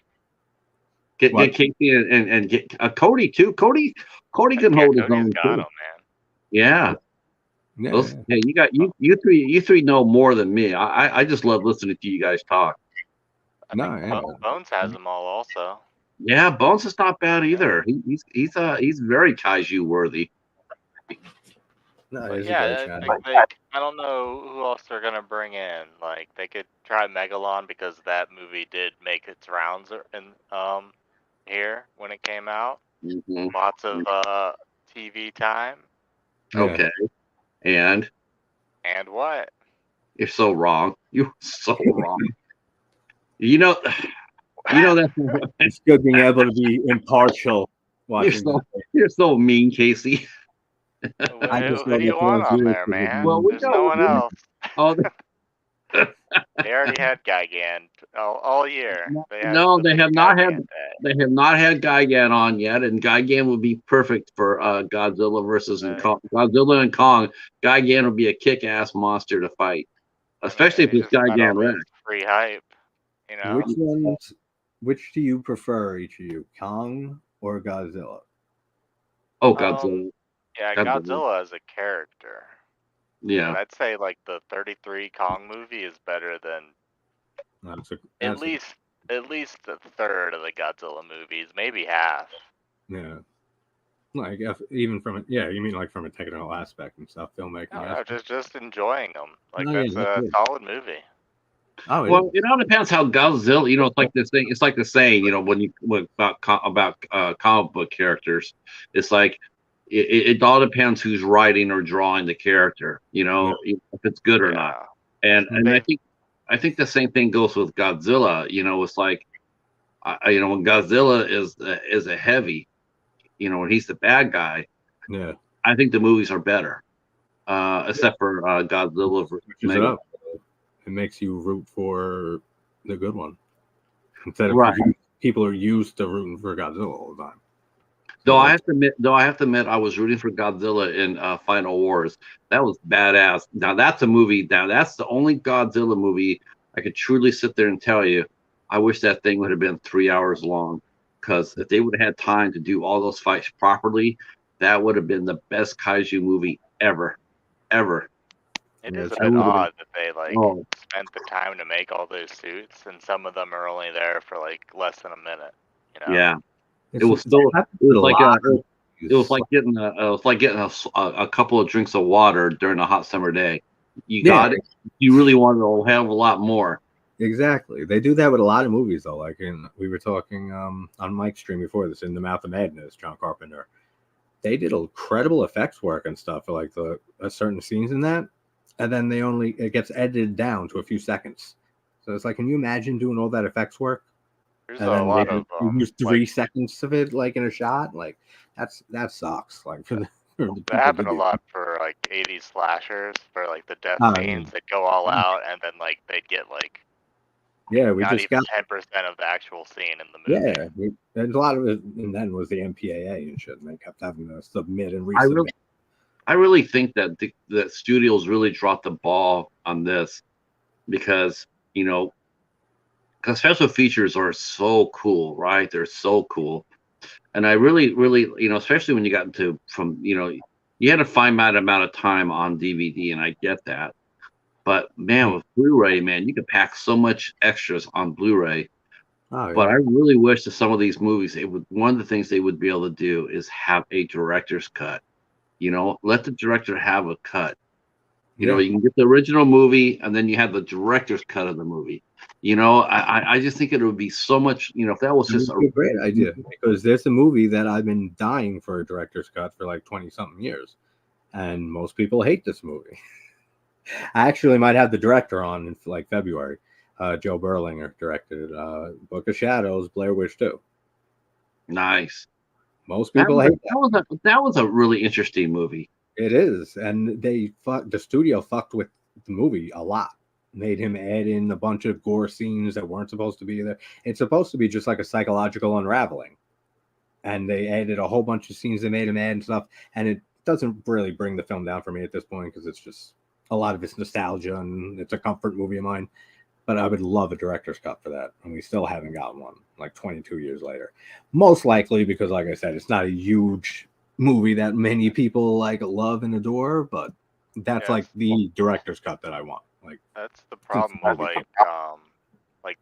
Get Casey and get Cody too. Cody can hold his own too. Man. Yeah. Hey, you three know more than me. I just love listening to you guys talk. Bones has them all also. Yeah, Bones is not bad either. He's very kaiju worthy. I don't know who else they're gonna bring in. Like, they could try Megalon, because that movie did make its rounds in here when it came out. Mm-hmm. Lots of TV time. Okay, and what? You're so wrong. You're so wrong. You know that it's good being able to be impartial. You're so mean, Casey. Who do you want on there, man? Well, there's no one else. Oh, they already had Gigan all year. They have not had. They have not had Gigan on yet, and Gigan would be perfect for Godzilla versus Godzilla and Kong. Gigan would be a kick-ass monster to fight, especially if it's Gigan Rex. Free hype, Which do you prefer, each of you, Kong or Godzilla? Oh, Godzilla. Godzilla as a character. Yeah, but I'd say the 33 Kong movie is better than at least a third of the Godzilla movies, maybe half. Yeah, even from you mean from a technical aspect and stuff, filmmaking. No, just enjoying them. That's a solid movie. Oh, it Well, is. it all depends how Godzilla. It's like this thing. It's like the saying. About comic book characters, it's like it all depends who's writing or drawing the character. Yeah. If it's good or not. Yeah. And They I think the same thing goes with Godzilla. It's like when Godzilla is a heavy. When he's the bad guy, Yeah. I think the movies are better. Except for Godzilla versus Switches it Mega. up. It makes you root for the good one instead of Right. people are used to rooting for Godzilla all the time. Though I have to admit, I was rooting for Godzilla in Final Wars. That was badass. Now that's a movie. Now that's the only Godzilla movie I could truly sit there and tell you. I wish that thing would have been 3 hours long, because if they would have had time to do all those fights properly, that would have been the best kaiju movie ever, ever. It Yeah, is a it's bit really odd that they Oh spent the time to make all those suits, and some of them are only there for less than a minute. yeah, it it's was still. it It was a like lot. it was like getting a couple of drinks of water during a hot summer day. You Yeah, got it. You really wanted a hell of a lot more. exactly. They do that with a lot of movies though. Like we were talking on Mike's stream before this in The Mouth of Madness, John Carpenter. They did incredible effects work and stuff for like the certain scenes in that, and then it gets edited down to a few seconds. So it's like, can you imagine doing all that effects work There's and a then lot they of use 3 seconds of it like in a shot? Like that sucks. Like for the that people to happened a do. lot for 80s slashers, for the death Oh, scenes that go all out, and then they'd get yeah, we not just even got 10% of the actual scene in the movie. yeah. There's a lot of it, and then was the MPAA and shit. And they kept having to submit and I really, resubmit. I really think that the studios really dropped the ball on this, because because special features are so cool, right? They're so cool, and I really, really, especially when you got into you had a finite amount of time on DVD, and I get that. But man, with Blu-ray, man, you could pack so much extras on Blu-ray. Oh But yeah, I really wish that some of these movies, one of the things they would be able to do is have a director's cut. Let the director have a cut. yeah. You can get the original movie, and then you have the director's cut of the movie. I just think it would be so much. If that was That just would be a great idea because there's a movie that I've been dying for a director's cut for like 20 something years, and most people hate this movie. I actually might have the director on in like February. Joe Berlinger directed Book of Shadows, Blair Witch 2. nice. Most people hate that. That was a really interesting movie. It is, and the studio fucked with the movie a lot. Made him add in a bunch of gore scenes that weren't supposed to be there. It's supposed to be just like a psychological unraveling, and they added a whole bunch of scenes. They made him add and stuff, and it doesn't really bring the film down for me at this point because it's just a lot of it's nostalgia and it's a comfort movie of mine. But I would love a director's cut for that, and we still haven't gotten one like 22 years later. Most likely because, like I said, it's not a huge movie that many people like love and adore, but that's like Yes, the director's cut that I want. Like that's the problem with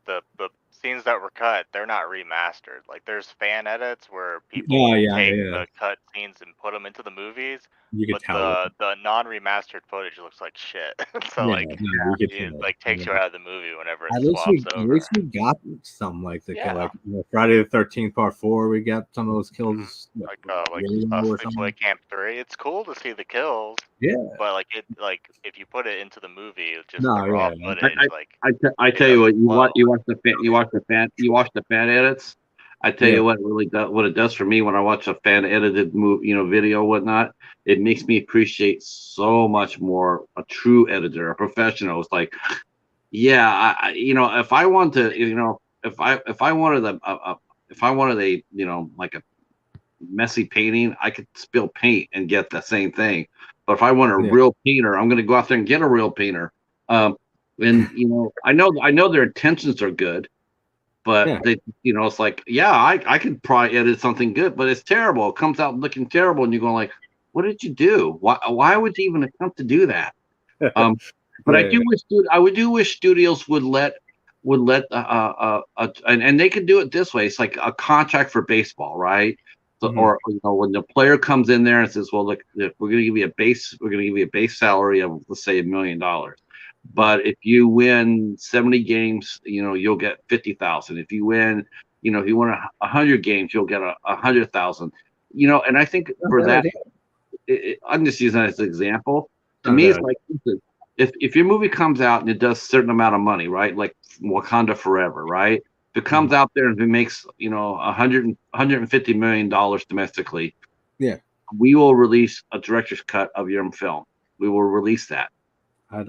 the scenes that were cut. They're not remastered. There's fan edits where people oh will yeah, take yeah, the cut scenes and put them into the movies, you could but tell. the non-remastered footage looks like shit. So Yeah, no, we could it tell. takes you out of the movie whenever it At swaps at over. least we got some like the Yeah. like Friday the 13th Part 4. We got some of those kills, Like Willow or Sleepaway something. Camp 3. It's cool to see the kills, Yeah, but if you put it into the movie, just the no, raw yeah, footage, I it tell you what, doesn't flow. you watch the fan edits. I tell yeah. you what, what it does for me when I watch a fan edited video or whatnot. It makes me appreciate so much more a true editor, a professional. It's like, yeah, if I want to, if I wanted a like a messy painting, I could spill paint and get the same thing. But if I want a Yeah. real painter, I'm going to go out there and get a real painter. And I know their intentions are good, but Yeah. they, it's like, yeah, I could probably edit something good, but it's terrible. It comes out looking terrible, and you're going like, what did you do? Why would you even attempt to do that? But Yeah, I do wish studios would let and they could do it this way. It's like a contract for baseball, right? So, Mhm. or when the player comes in there and says, "Well, look, we're going to give you a base salary of, let's say, $1 million. But if you win 70 games, you'll get 50,000. If you win, if you win 100 games, you'll get 100,000. And I think for that, I'm just using that as an example. To me, it's like if your movie comes out and it does a certain amount of money, right? Like Wakanda Forever, right? If it comes out there and if it makes, $150 million domestically, we will release a director's cut of your film. We will release that.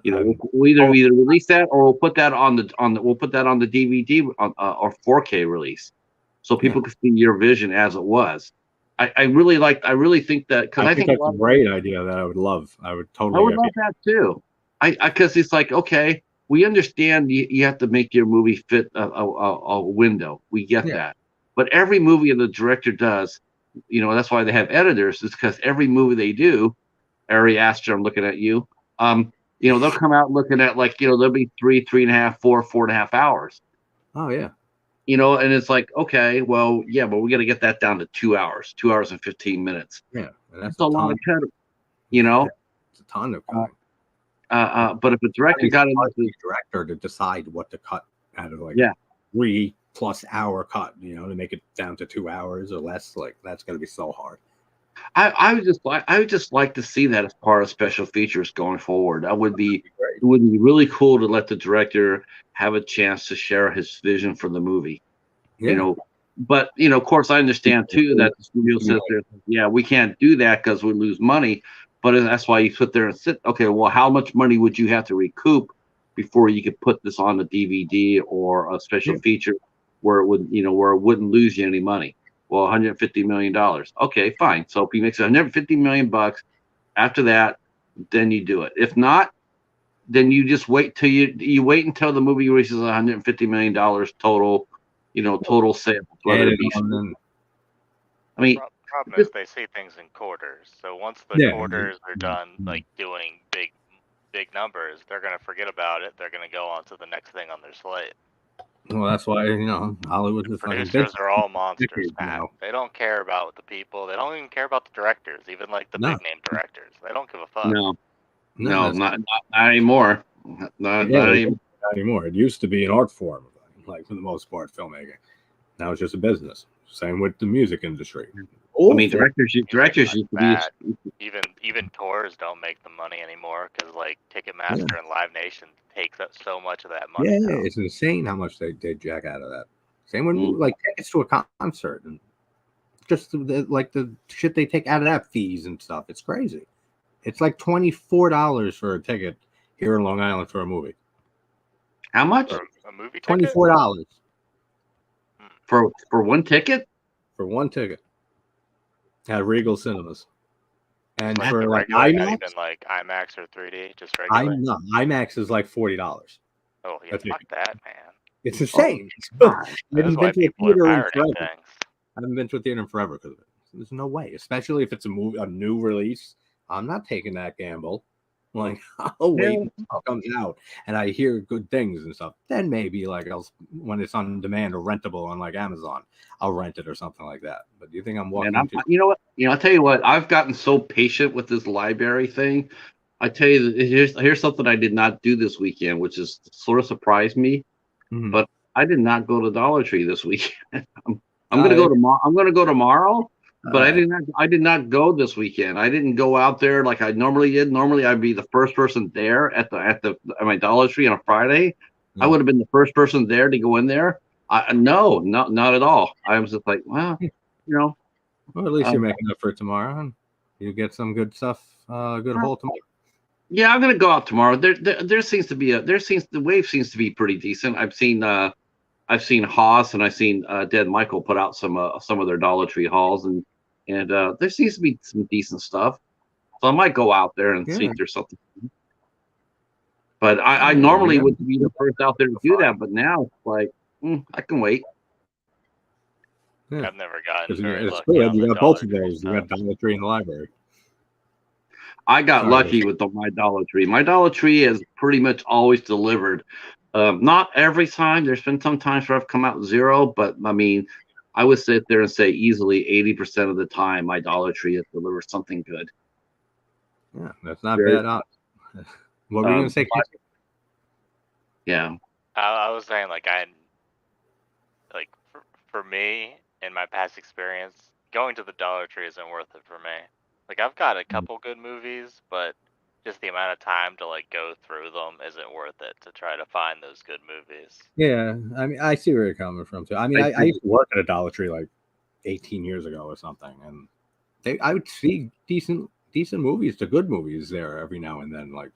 We'll either release that or we'll put that on the DVD or 4K release, so people can see your vision as it was. I really think that, because I think that's a great idea that I would love. I would totally. love that too. Because it's like, okay, we understand you have to make your movie fit a window. We get that, but every movie the director does, that's why they have editors. Is because every movie they do, Ari Aster, I'm looking at you. They'll come out looking at there'll be 3.5, 4.5 hours. Oh yeah. And it's like, okay, well, yeah, but we got to get that down to 2 hours, 2 hours and 15 minutes. Yeah, and that's a lot of cutting. It's a ton of cutting. But if a director got the director to decide what to cut out of 3+ hour cut, to make it down to 2 hours or less, that's going to be so hard. I would just like to see that as part of special features going forward. It would be really cool to let the director have a chance to share his vision for the movie. But of course I understand too that the studio says we can't do that because we lose money. But that's why you sit there and sit. Okay, well, how much money would you have to recoup before you could put this on a DVD or a special feature where it wouldn't lose you any money? Well, $150 million. Okay, fine. So if he makes $150 million, after that, then you do it. If not, then you just wait till you wait until the movie reaches $150 million total, total sales. Whether it be, problem is they say things in quarters. So once the quarters are done, doing big numbers, they're gonna forget about it. They're gonna go on to the next thing on their slate. Well, that's why Hollywood is producers are all monsters, Pat. They don't care about the people. They don't even care about the directors, even the big name directors. They don't give a fuck. No, not anymore. Not anymore. It used to be an art form, for the most part, filmmaking. Now it's just a business. Same with the music industry. Directors used to be even tours don't make the money anymore because Ticketmaster and Live Nation takes up so much of that money. Yeah, it's insane how much they jack out of that. Same with tickets to a concert and just the shit they take out of that, fees and stuff. It's crazy. It's like $24 for a ticket here in Long Island for a movie. How much? For a movie ticket? $24 for one ticket. For one ticket at Regal Cinemas. And for IMAX, not even IMAX or 3D, just regular. IMAX is like $40. Oh yeah, fuck that, man. It's insane. I haven't been to a theater in forever. I haven't been to a theater in forever because of it. There's no way, especially if it's a new release. I'm not taking that gamble. I'll wait until it comes out and I hear good things and stuff. Then maybe when it's on demand or rentable on Amazon, I'll rent it or something like that. But do you think I'm walking? I'll tell you what. I've gotten so patient with this library thing. I tell you, here's something I did not do this weekend, which is sort of surprised me. Mm-hmm. But I did not go to Dollar Tree this weekend. I'm going to go tomorrow. I'm going to go tomorrow. But I did not go this weekend. I didn't go out there like I normally did. Normally I'd be the first person there at my Dollar Tree on a Friday. I would have been the first person there to go in there. No, not at all. I was just like, well, Well, at least you're making up for it tomorrow, and you get some good stuff, good haul tomorrow. Yeah, I'm gonna go out tomorrow. There seems to be the wave seems to be pretty decent. I've seen Haas and I've seen Dead Michael put out some of their Dollar Tree hauls and there seems to be some decent stuff. So I might go out there and see if there's something. But I normally would be the first out there to do that, but now it's like I can wait. Yeah. I've never gotten very lucky. You got both of those. You got Dollar Tree and the library. I got lucky with my Dollar Tree. My Dollar Tree has pretty much always delivered. Not every time. There's been some times where I've come out zero, but I would sit there and say easily 80% of the time my Dollar Tree has delivered something good. Yeah, that's not bad. What were you going to say? Yeah. I was saying like for me in my past experience, going to the Dollar Tree isn't worth it for me. Like I've got a couple good movies, but just the amount of time to like go through them isn't worth it to try to find those good movies. Yeah, I mean, I see where you're coming from too. I mean, I used to work at a Dollar Tree like 18 years ago or something, and I would see decent movies to good movies there every now and then. Like,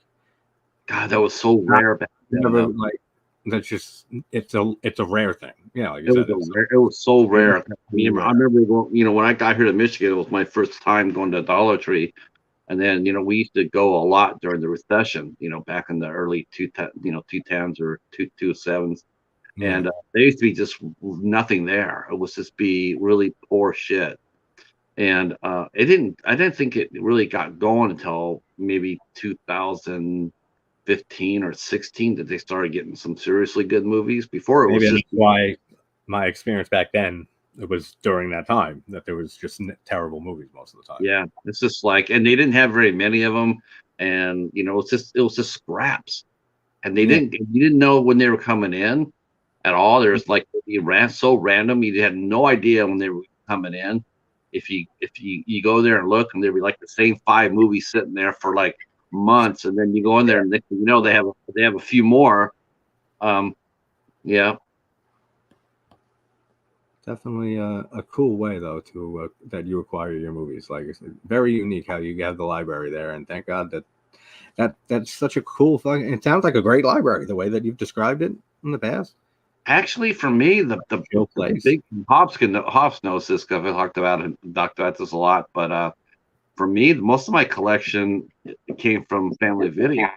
God, that was so rare back then. never like that's just it's a rare thing. Yeah, like you said, It was so rare. I remember going, when I got here to Michigan, it was my first time going to Dollar Tree. And then, we used to go a lot during the recession, back in the early 2010s or 2007s. Yeah. And there used to be just nothing there. It was just be really poor shit. And I didn't think it really got going until maybe 2015 or 16 that they started getting some seriously good movies. Before it was Maybe just that's why my experience back then, it was during that time that there was just terrible movies most of the time. Yeah, it's just like, and they didn't have very many of them, and it was just scraps, and you didn't know when they were coming in at all. There's like you ran so random, you had no idea when they were coming in. If you go there and look, and there'd be like the same 5 movies sitting there for like months, and then you go in there and they have a few more. Yeah. Definitely a cool way though to that you acquire your movies. Like it's very unique how you have the library there, and thank God that's such a cool thing. It sounds like a great library the way that you've described it in the past. Actually, for me, the big Hobbs knows this because I talked about this a lot. But for me, most of my collection came from Family Video.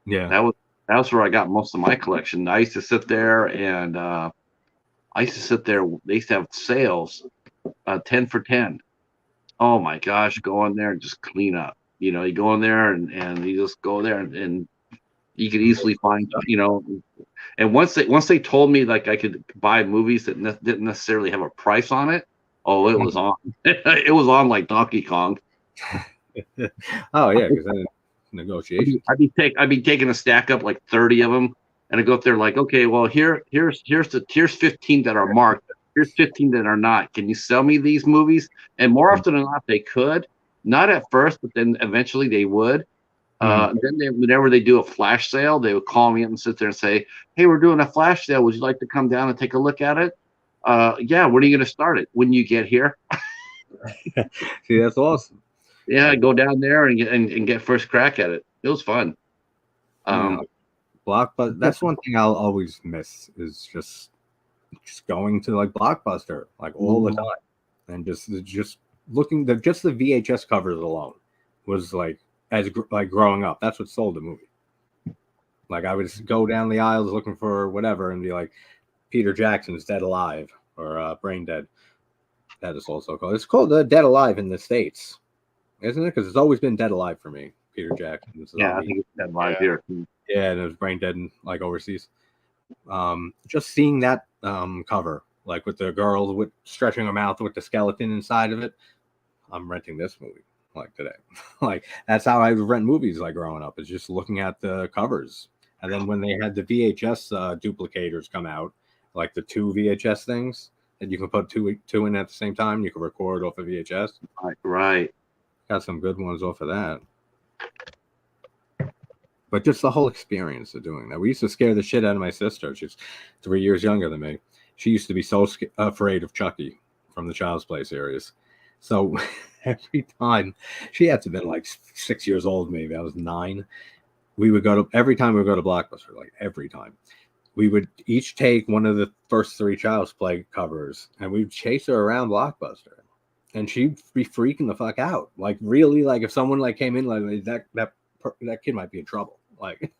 Yeah, that was where I got most of my collection. I used to sit there and they used to have sales, 10 for 10. Oh my gosh, go in there and just clean up. You go in there and you just go there and you could easily find, and once they told me like I could buy movies that didn't necessarily have a price on it, oh, it was on. It was on like Donkey Kong. Oh yeah, because then negotiation. I'd be taking a stack up like 30 of them, and I go up there like, okay, well here's 15 that are marked. Here's 15 that are not. Can you sell me these movies? And more often than not, they could. Not at first, but then eventually they would. Then whenever they do a flash sale, they would call me up and sit there and say, "Hey, we're doing a flash sale. Would you like to come down and take a look at it?" Yeah. When are you going to start it? When you get here? See, that's awesome. Yeah, go down there and get first crack at it. It was fun. Blockbuster. That's one thing I'll always miss is just going to like Blockbuster like all the time, and just looking just the VHS covers alone was like like growing up. That's what sold the movie. Like I would just go down the aisles looking for whatever and be like, Peter Jackson's Dead Alive or Brain Dead. That is also called. It's called Dead Alive in the States, isn't it? Because it's always been Dead Alive for me. Peter Jackson. Yeah, I think it's Dead Alive here. Yeah, and it was Brain Dead in, like overseas. Just seeing that cover, like with the girl with stretching her mouth with the skeleton inside of it, I'm renting this movie like today. Like that's how I rent movies like growing up, is just looking at the covers. And then when they had the VHS duplicators come out, like the 2 VHS things that you can put two in at the same time, you can record off of VHS. Right. Got some good ones off of that. But just the whole experience of doing that. We used to scare the shit out of my sister. She's 3 years younger than me. She used to be so afraid of Chucky from the Child's Play series. So every time, she had to have been like 6 years old, maybe. I was 9. Every time we would go to Blockbuster, like every time, we would each take one of the first 3 Child's Play covers and we'd chase her around Blockbuster. And she'd be freaking the fuck out. Like really, like if someone like came in like that kid might be in trouble. Like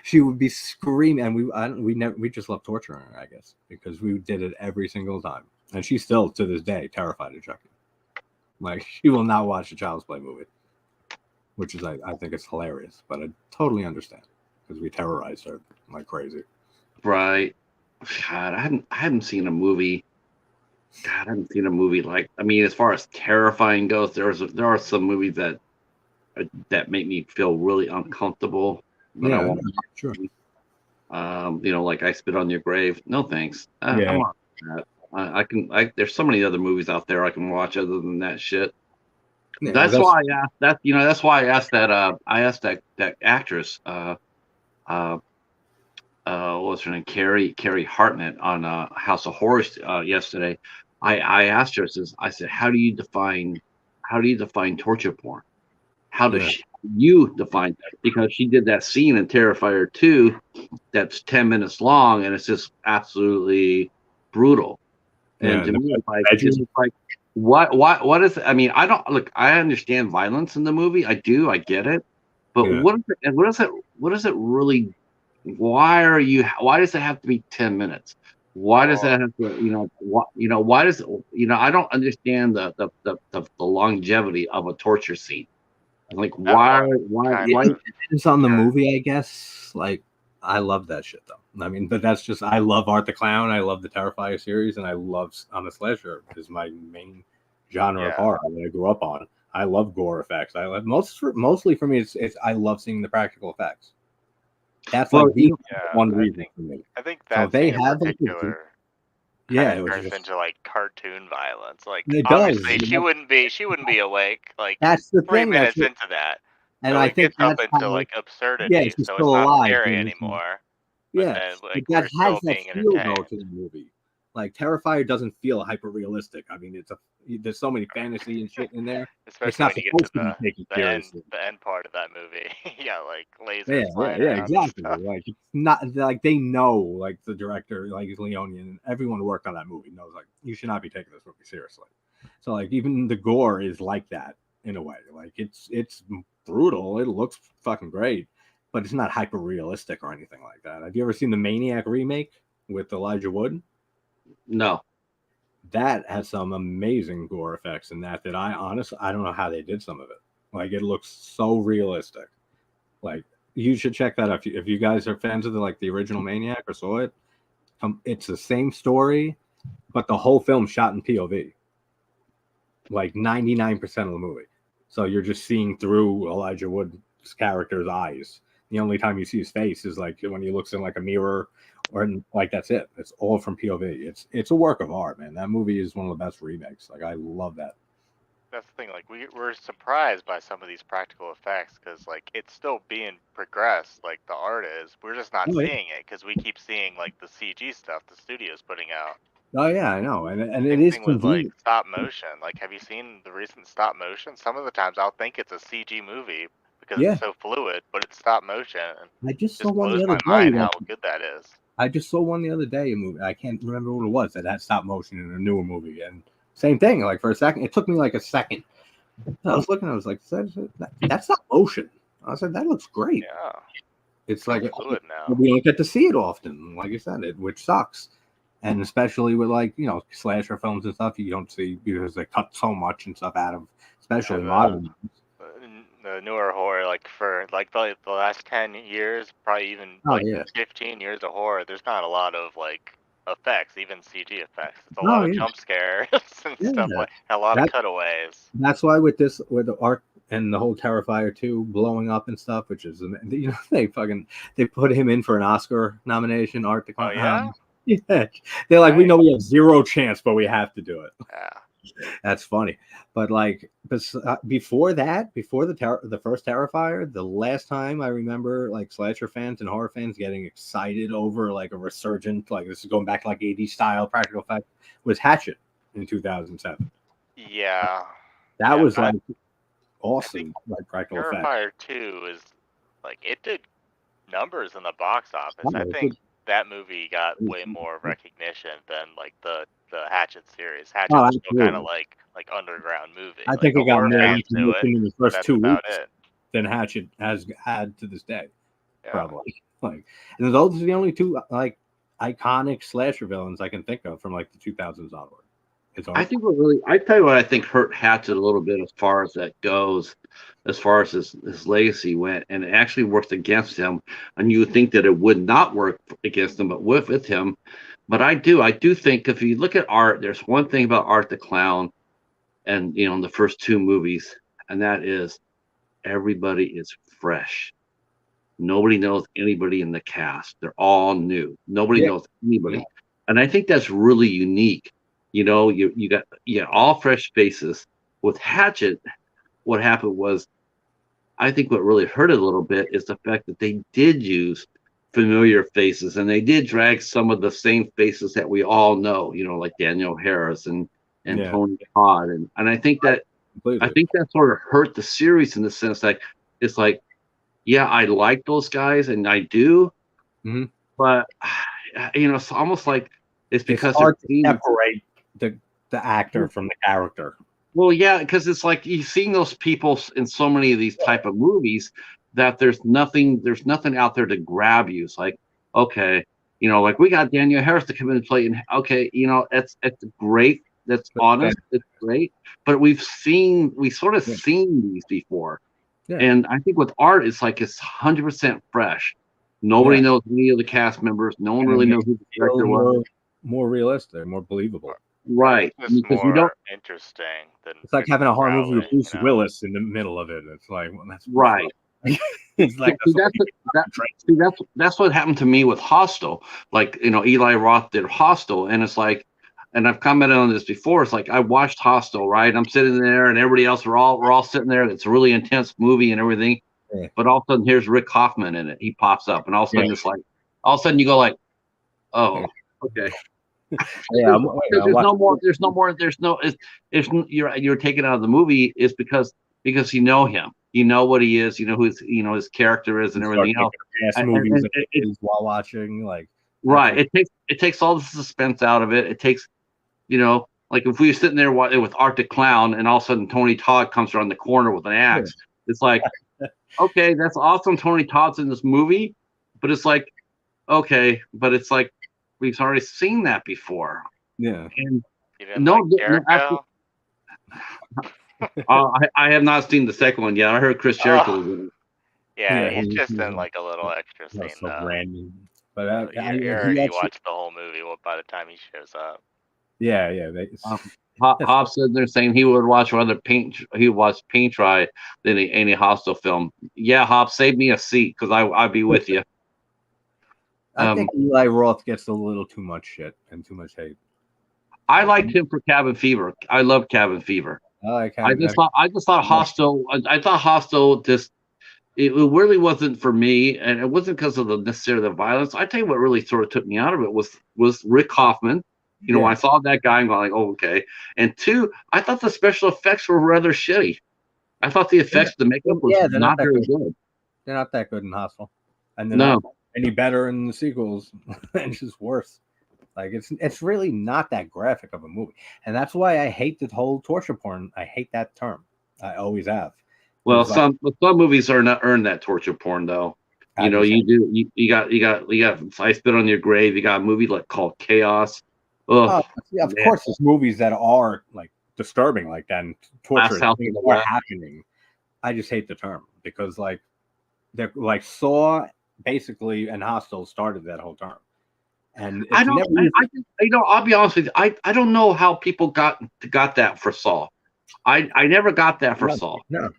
she would be screaming, and we just love torturing her, I guess, because we did it every single time. And she's still to this day terrified of Chucky. Like she will not watch a Child's Play movie, which is I think it's hilarious, but I totally understand because we terrorized her like crazy. Right. God, I haven't seen a movie. God, I haven't seen a movie like. I mean, as far as terrifying goes, there are some movies that make me feel really uncomfortable. But Yeah, I won't. sure. Like I Spit on Your Grave. No thanks. Yeah. I'm on that. There's so many other movies out there I can watch other than that shit. Yeah, That's why I asked that. That's why I asked that. I asked that actress. What was her name? Carrie Hartnett on House of Horrors yesterday. I asked her. I said, how do you define torture porn? How does you define that? Because she did that scene in Terrifier 2 that's 10 minutes long, and it's just absolutely brutal. And to me, it's like what is? I mean, I don't look. I understand violence in the movie. I do. I get it. But what does it really? Why does it have to be 10 minutes? Why does that have to? Why does I don't understand the longevity of a torture scene. Like why it's on the movie, I guess. Like I love that shit though. I mean, but that's just I love Art the Clown. I love the Terrifier series, and I'm a slasher is my main genre of horror that I grew up on. I love gore effects. I love mostly for me. It's I love seeing the practical effects. That's like the one reason for me. I think that they have particular. It turns into like cartoon violence. Like obviously she wouldn't be awake. Like that's the 3 thing, minutes into that. And I think that's up into like absurdity, she's so still it's not alive, scary anymore. Yeah, then, like, that has that being feel though to the movie. Like Terrifier doesn't feel hyper realistic. I mean, there's so many fantasy and shit in there. Especially when you get to the end part of that movie. Like lasers flying around. Exactly. Like it's not like they know, like the director, like Leone and everyone who worked on that movie knows, like you should not be taking this movie seriously. So like even the gore is like that in a way. Like it's brutal. It looks fucking great, but it's not hyper realistic or anything like that. Have you ever seen the Maniac remake with Elijah Wood? No. That has some amazing gore effects in that I honestly I don't know how they did some of it. Like it looks so realistic. Like you should check that out if you guys are fans of the original Maniac or saw it. It's the same story, but the whole film shot in POV. Like 99% of the movie. So you're just seeing through Elijah Wood's character's eyes. The only time you see his face is like when he looks in like a mirror, or like that's it. It's all from POV. It's a work of art, man. That movie is one of the best remakes. Like I love that. That's the thing. Like we're surprised by some of these practical effects because like it's still being progressed. Like the art is. We're just not seeing it because we keep seeing like the CG stuff the studio's putting out. Oh yeah, I know, and it Same is thing with like stop motion. Like, have you seen the recent stop motion? Some of the times I'll think it's a CG movie because it's so fluid, but it's stop motion. And I just saw one blows the my other mind day. How good that is. I just saw one the other day. A movie. I can't remember what it was that had stop motion in a newer movie, and same thing. Like for a second, it took me like a second. I was looking. I was like, "That's not motion." I said, "That looks great." Yeah, it's like fluid now. We don't get to see it often, like you said, which sucks. And especially with slasher films and stuff, you don't see because they cut so much and stuff out of, especially modern. The newer horror, like for like the last 10 years, probably even 15 years of horror, there's not a lot of like effects, even CG effects. It's a lot of jump scares and stuff like a lot of cutaways. That's why with the art and the whole Terrifier 2 blowing up and stuff, which is they put him in for an Oscar nomination. Art the Clown. Oh yeah. Yeah, they're like, we know we have zero chance, but we have to do it. Yeah, that's funny. But like, before the first Terrifier, the last time I remember like slasher fans and horror fans getting excited over like a resurgent, like this is going back to like 80s style practical effect, was Hatchet in 2007. Yeah, that was like awesome, like practical effect. Terrifier 2 is like it did numbers in the box office. I think that movie got way more recognition than like the Hatchet series. Hatchet's still kind of like underground movie. I think it got more recognition in the first 2 weeks than Hatchet has had to this day. Probably. Like, and those are the only two like iconic slasher villains I can think of from like the 2000s onward. I think I tell you what I think hurt Hatchet a little bit as far as that goes, as far as his legacy went, and it actually worked against him. And you would think that it would not work against him, but with him. But I do think if you look at Art, there's one thing about Art the Clown, and in the first 2 movies, and that is everybody is fresh. Nobody knows anybody in the cast. They're all new. Nobody knows anybody. And I think that's really unique. You know, you got all fresh faces. With Hatchet, what happened was, I think what really hurt it a little bit is the fact that they did use familiar faces, and they did drag some of the same faces that we all know, you know, like Daniel Harris and Tony Todd. And I think that sort of hurt the series in the sense that it's like, yeah, I like those guys and I do, but you know, it's almost like it's because it's hard to separate the actor from the character. Well, yeah, because it's like you've seen those people in so many of these type of movies that there's nothing out there to grab you. It's like, okay, you know, like we got Daniel Harris to come in and play, and okay, you know, it's great. That's honest. It's great, but we've sort of seen these before, and I think with Art, it's like it's 100% fresh. Nobody knows any of the cast members. No one really knows who the director was. More realistic, more believable. Right, because you don't interesting than it's like having a horror movie with Bruce Willis in the middle of it. It's like, well, that's right. It's like that's what happened to me with Hostel. Like, you know, Eli Roth did Hostel, and it's like, and I've commented on this before. It's like I watched Hostel, right? I'm sitting there, and everybody else we're all sitting there. It's a really intense movie and everything, but all of a sudden here's Rick Hoffman in it. He pops up, and all of a sudden it's like, all of a sudden you go like, oh, okay. There's no more. If you're taken out of the movie is because you know him, you know what he is, you know who his character is and everything else. Movies while watching, like right. It takes all the suspense out of it. It takes, you know, like if we were sitting there with Art the Clown and all of a sudden Tony Todd comes around the corner with an axe. It's like, okay, that's awesome. Tony Todd's in this movie, but it's like, okay, but it's like, we've already seen that before. Yeah. And I have not seen the second one yet. I heard Chris Jericho was in it. Yeah, he's just in like a little extra scene. So random. But you already watched the whole movie by the time he shows up. Yeah. Hobb said they're saying he would watch Paint Dry than any Hostel film. Yeah, Hobb, save me a seat because I'd be with you. I think Eli Roth gets a little too much shit and too much hate. I liked him for Cabin Fever. I love Cabin Fever. I just thought Hostel. I thought Hostel just it really wasn't for me, and it wasn't because of necessarily the violence. I tell you what really sort of took me out of it was Rick Hoffman. You know, I saw that guy and going like, oh, okay. And two, I thought the special effects were rather shitty. I thought the effects, the makeup was not very good. They're not that good in Hostel, and they're not any better in the sequels. It's just worse. Like it's really not that graphic of a movie, and that's why I hate the whole torture porn. I hate that term. I always have. Well, some movies are not earn that torture porn though. You know, you got I Spit on Your Grave. You got a movie called Chaos. Of course, there's movies that are like disturbing like that and torture things are happening. I just hate the term because like they're like Saw basically and Hostel started that whole term. And I'll be honest with you. I don't know how people got that for Saw. I never got that for Saw. No,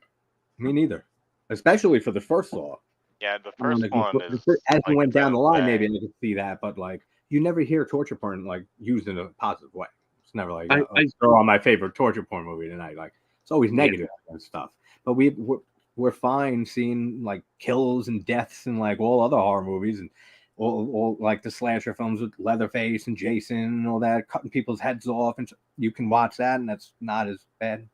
me neither. Especially for the first Saw. Yeah, the first one is as we went down the line, maybe I could see that, but like you never hear torture porn like used in a positive way. It's never like throw on my favorite torture porn movie tonight. Like it's always negative and stuff. But we're fine seeing like kills and deaths and like all other horror movies and all like the slasher films with Leatherface and Jason and all that, cutting people's heads off, and you can watch that, and that's not as bad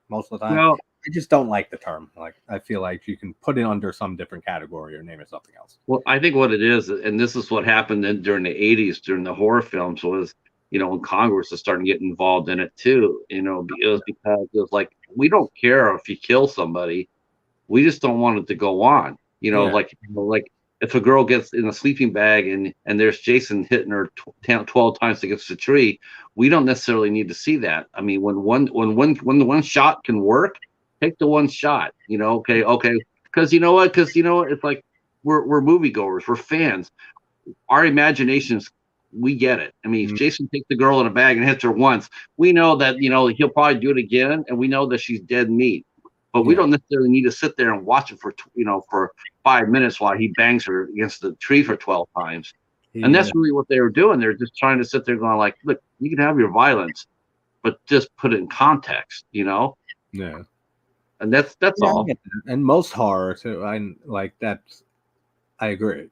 most of the time. Well, I just don't like the term. Like I feel like you can put it under some different category or name it something else. Well, I think what it is, and this is what happened during the 80s, during the horror films, was when Congress was starting to get involved in it too. It was because it was like we don't care if you kill somebody, we just don't want it to go on. Like if a girl gets in a sleeping bag and there's Jason hitting her 12 times against the tree, we don't necessarily need to see that. I mean, when the one shot can work, take the one shot. Okay, because it's like we're moviegoers, we're fans. Our imaginations, we get it. I mean, if Jason takes the girl in a bag and hits her once, we know that he'll probably do it again, and we know that she's dead meat. but we don't necessarily need to sit there and watch it for 5 minutes while he bangs her against the tree for 12 times. And that's really what they were doing. They're just trying to sit there going like, look, you can have your violence, but just put it in context, Yeah. And that's all. And most horror too. I agree.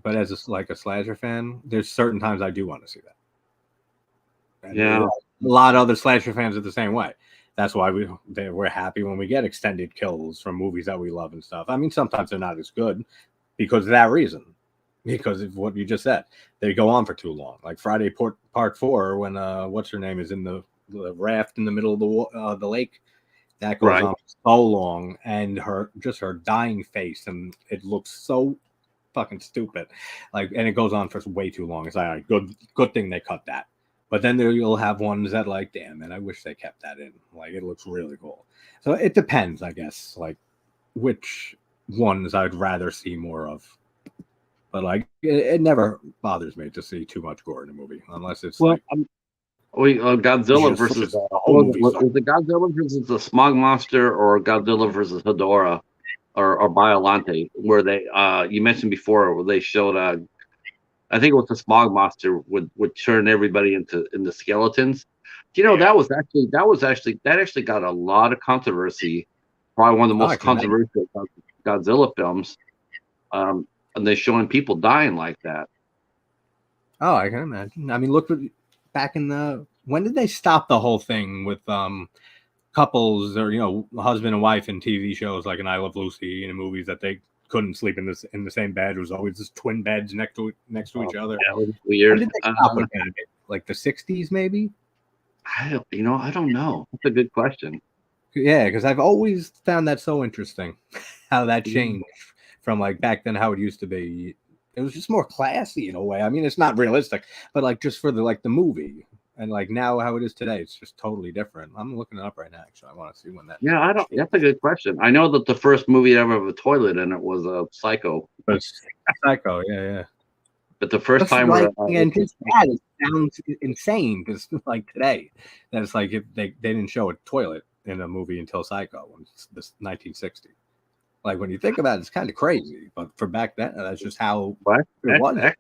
But as a slasher fan, there's certain times I do want to see that. And a lot of other slasher fans are the same way. That's why we're happy when we get extended kills from movies that we love and stuff. I mean, sometimes they're not as good because of that reason. Because of what you just said, they go on for too long. Like Friday Part 4, when what's her name is in the raft in the middle of the lake, that goes on so long, and her dying face, and it looks so fucking stupid. And it goes on for way too long. It's like, good thing they cut that. But then you'll have ones that damn, man, I wish they kept that in. It looks really cool. So it depends, I guess, which ones I'd rather see more of. But it never bothers me to see too much gore in a movie, unless it's Godzilla versus the Godzilla versus the Smog Monster, or Godzilla versus Hedorah, or Biollante, where they you mentioned before, where they showed I think it was the Smog Monster would turn everybody into skeletons. That actually got a lot of controversy. Probably one of the most controversial Godzilla films. And they're showing people dying like that. Oh, I can imagine. I mean, look back in when did they stop the whole thing with couples or husband and wife in TV shows like in I Love Lucy and movies that they couldn't sleep in the same bed? It was always just twin beds next to each other. That was weird. When did they stop with that? Like the 60s, maybe? I don't know. That's a good question. Yeah, because I've always found that so interesting how that changed. From back then, how it used to be, it was just more classy in a way. I mean, it's not realistic, but just for the movie, and now how it is today, it's just totally different. I'm looking it up right now. Actually, I want to see when that. Yeah, that's a good question. I know that the first movie ever with a toilet in it was Psycho. Psycho, yeah. But the first time, and just that, it sounds insane because today, that it's if they didn't show a toilet in a movie until Psycho in this 1960. When you think about it, it's kind of crazy, but for back then, that's just how it was.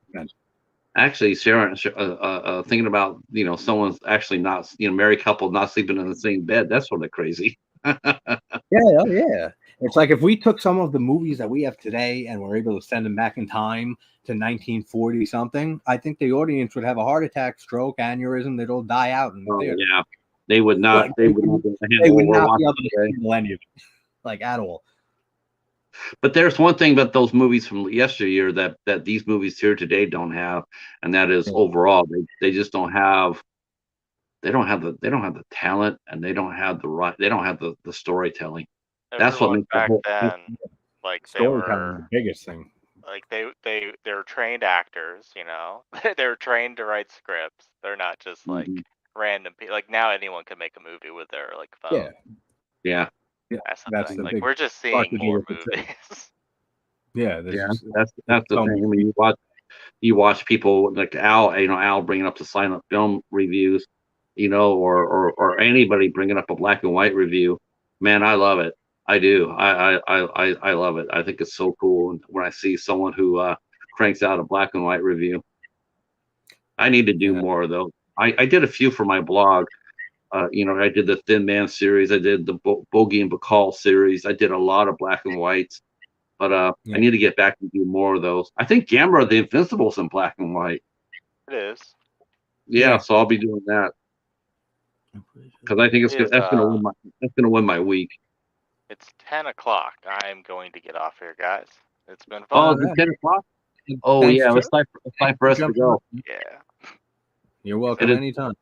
Actually, Sharon, thinking about someone's actually not married couple not sleeping in the same bed. That's sort of crazy. Yeah. It's if we took some of the movies that we have today and were able to send them back in time to 1940 something. I think the audience would have a heart attack, stroke, aneurysm. They'd all die out in the theater. Yeah, they would not. They would not be able to handle any of it, at all. But there's one thing about those movies from yesteryear that these movies here today don't have, and that is overall they just don't have. They don't have the talent, and they don't have the storytelling. That's what makes back then. They were the biggest thing. They're trained actors. They're trained to write scripts. They're not just random people. Now anyone can make a movie with their phone. Yeah. That's the thing. We're just seeing more movies. That's the thing. I mean, you watch people like Al bringing up the silent film reviews, or anybody bringing up a black and white review. Man, I love it. I do. I love it. I think it's so cool when I see someone who cranks out a black and white review. I need to do more of those. I did a few for my blog. I did the Thin Man series. I did the Bogey and Bacall series. I did a lot of black and whites, but I need to get back and do more of those. I think Gamera the Invincible's in black and white. It is. Yeah, so I'll be doing that because I think that's gonna win my week. It's 10 o'clock. I'm going to get off here, guys. It's been fun. Oh, it's 10 o'clock. Oh yeah, it's time for us to go. Yeah. You're welcome anytime.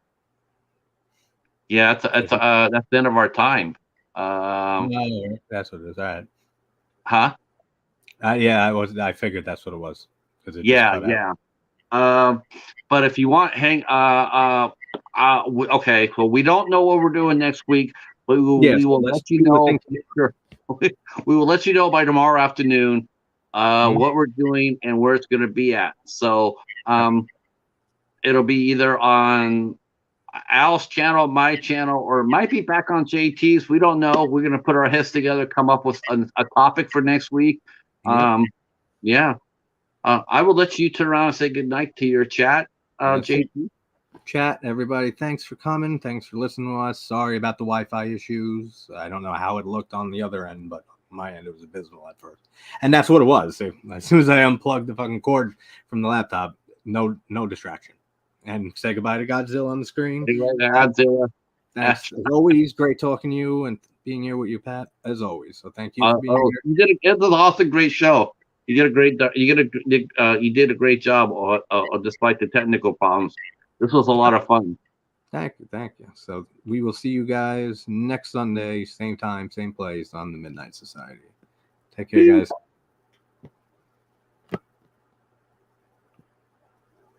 Yeah, that's the end of our time. No, that's what it is. All right. Huh? I figured that's what it was. Yeah. But if you want, okay. Well, we don't know what we're doing next week, but we will let you know. We will let you know by tomorrow afternoon what we're doing and where it's going to be at. So it'll be either on Al's channel, my channel, or it might be back on JT's. We don't know. We're gonna put our heads together, come up with a topic for next week. Yeah. I will let you turn around and say goodnight to your chat, JT. Chat, everybody. Thanks for coming. Thanks for listening to us. Sorry about the Wi-Fi issues. I don't know how it looked on the other end, but on my end it was abysmal at first, and that's what it was. So as soon as I unplugged the fucking cord from the laptop, no distraction. And say goodbye to Godzilla on the screen. Godzilla. Thanks. As always, great talking to you and being here with you, Pat. As always. So thank you for being here. It was also a great show. You did a great job, despite the technical problems. This was a lot of fun. Thank you. So we will see you guys next Sunday, same time, same place on the Midnight Society. Take care, guys.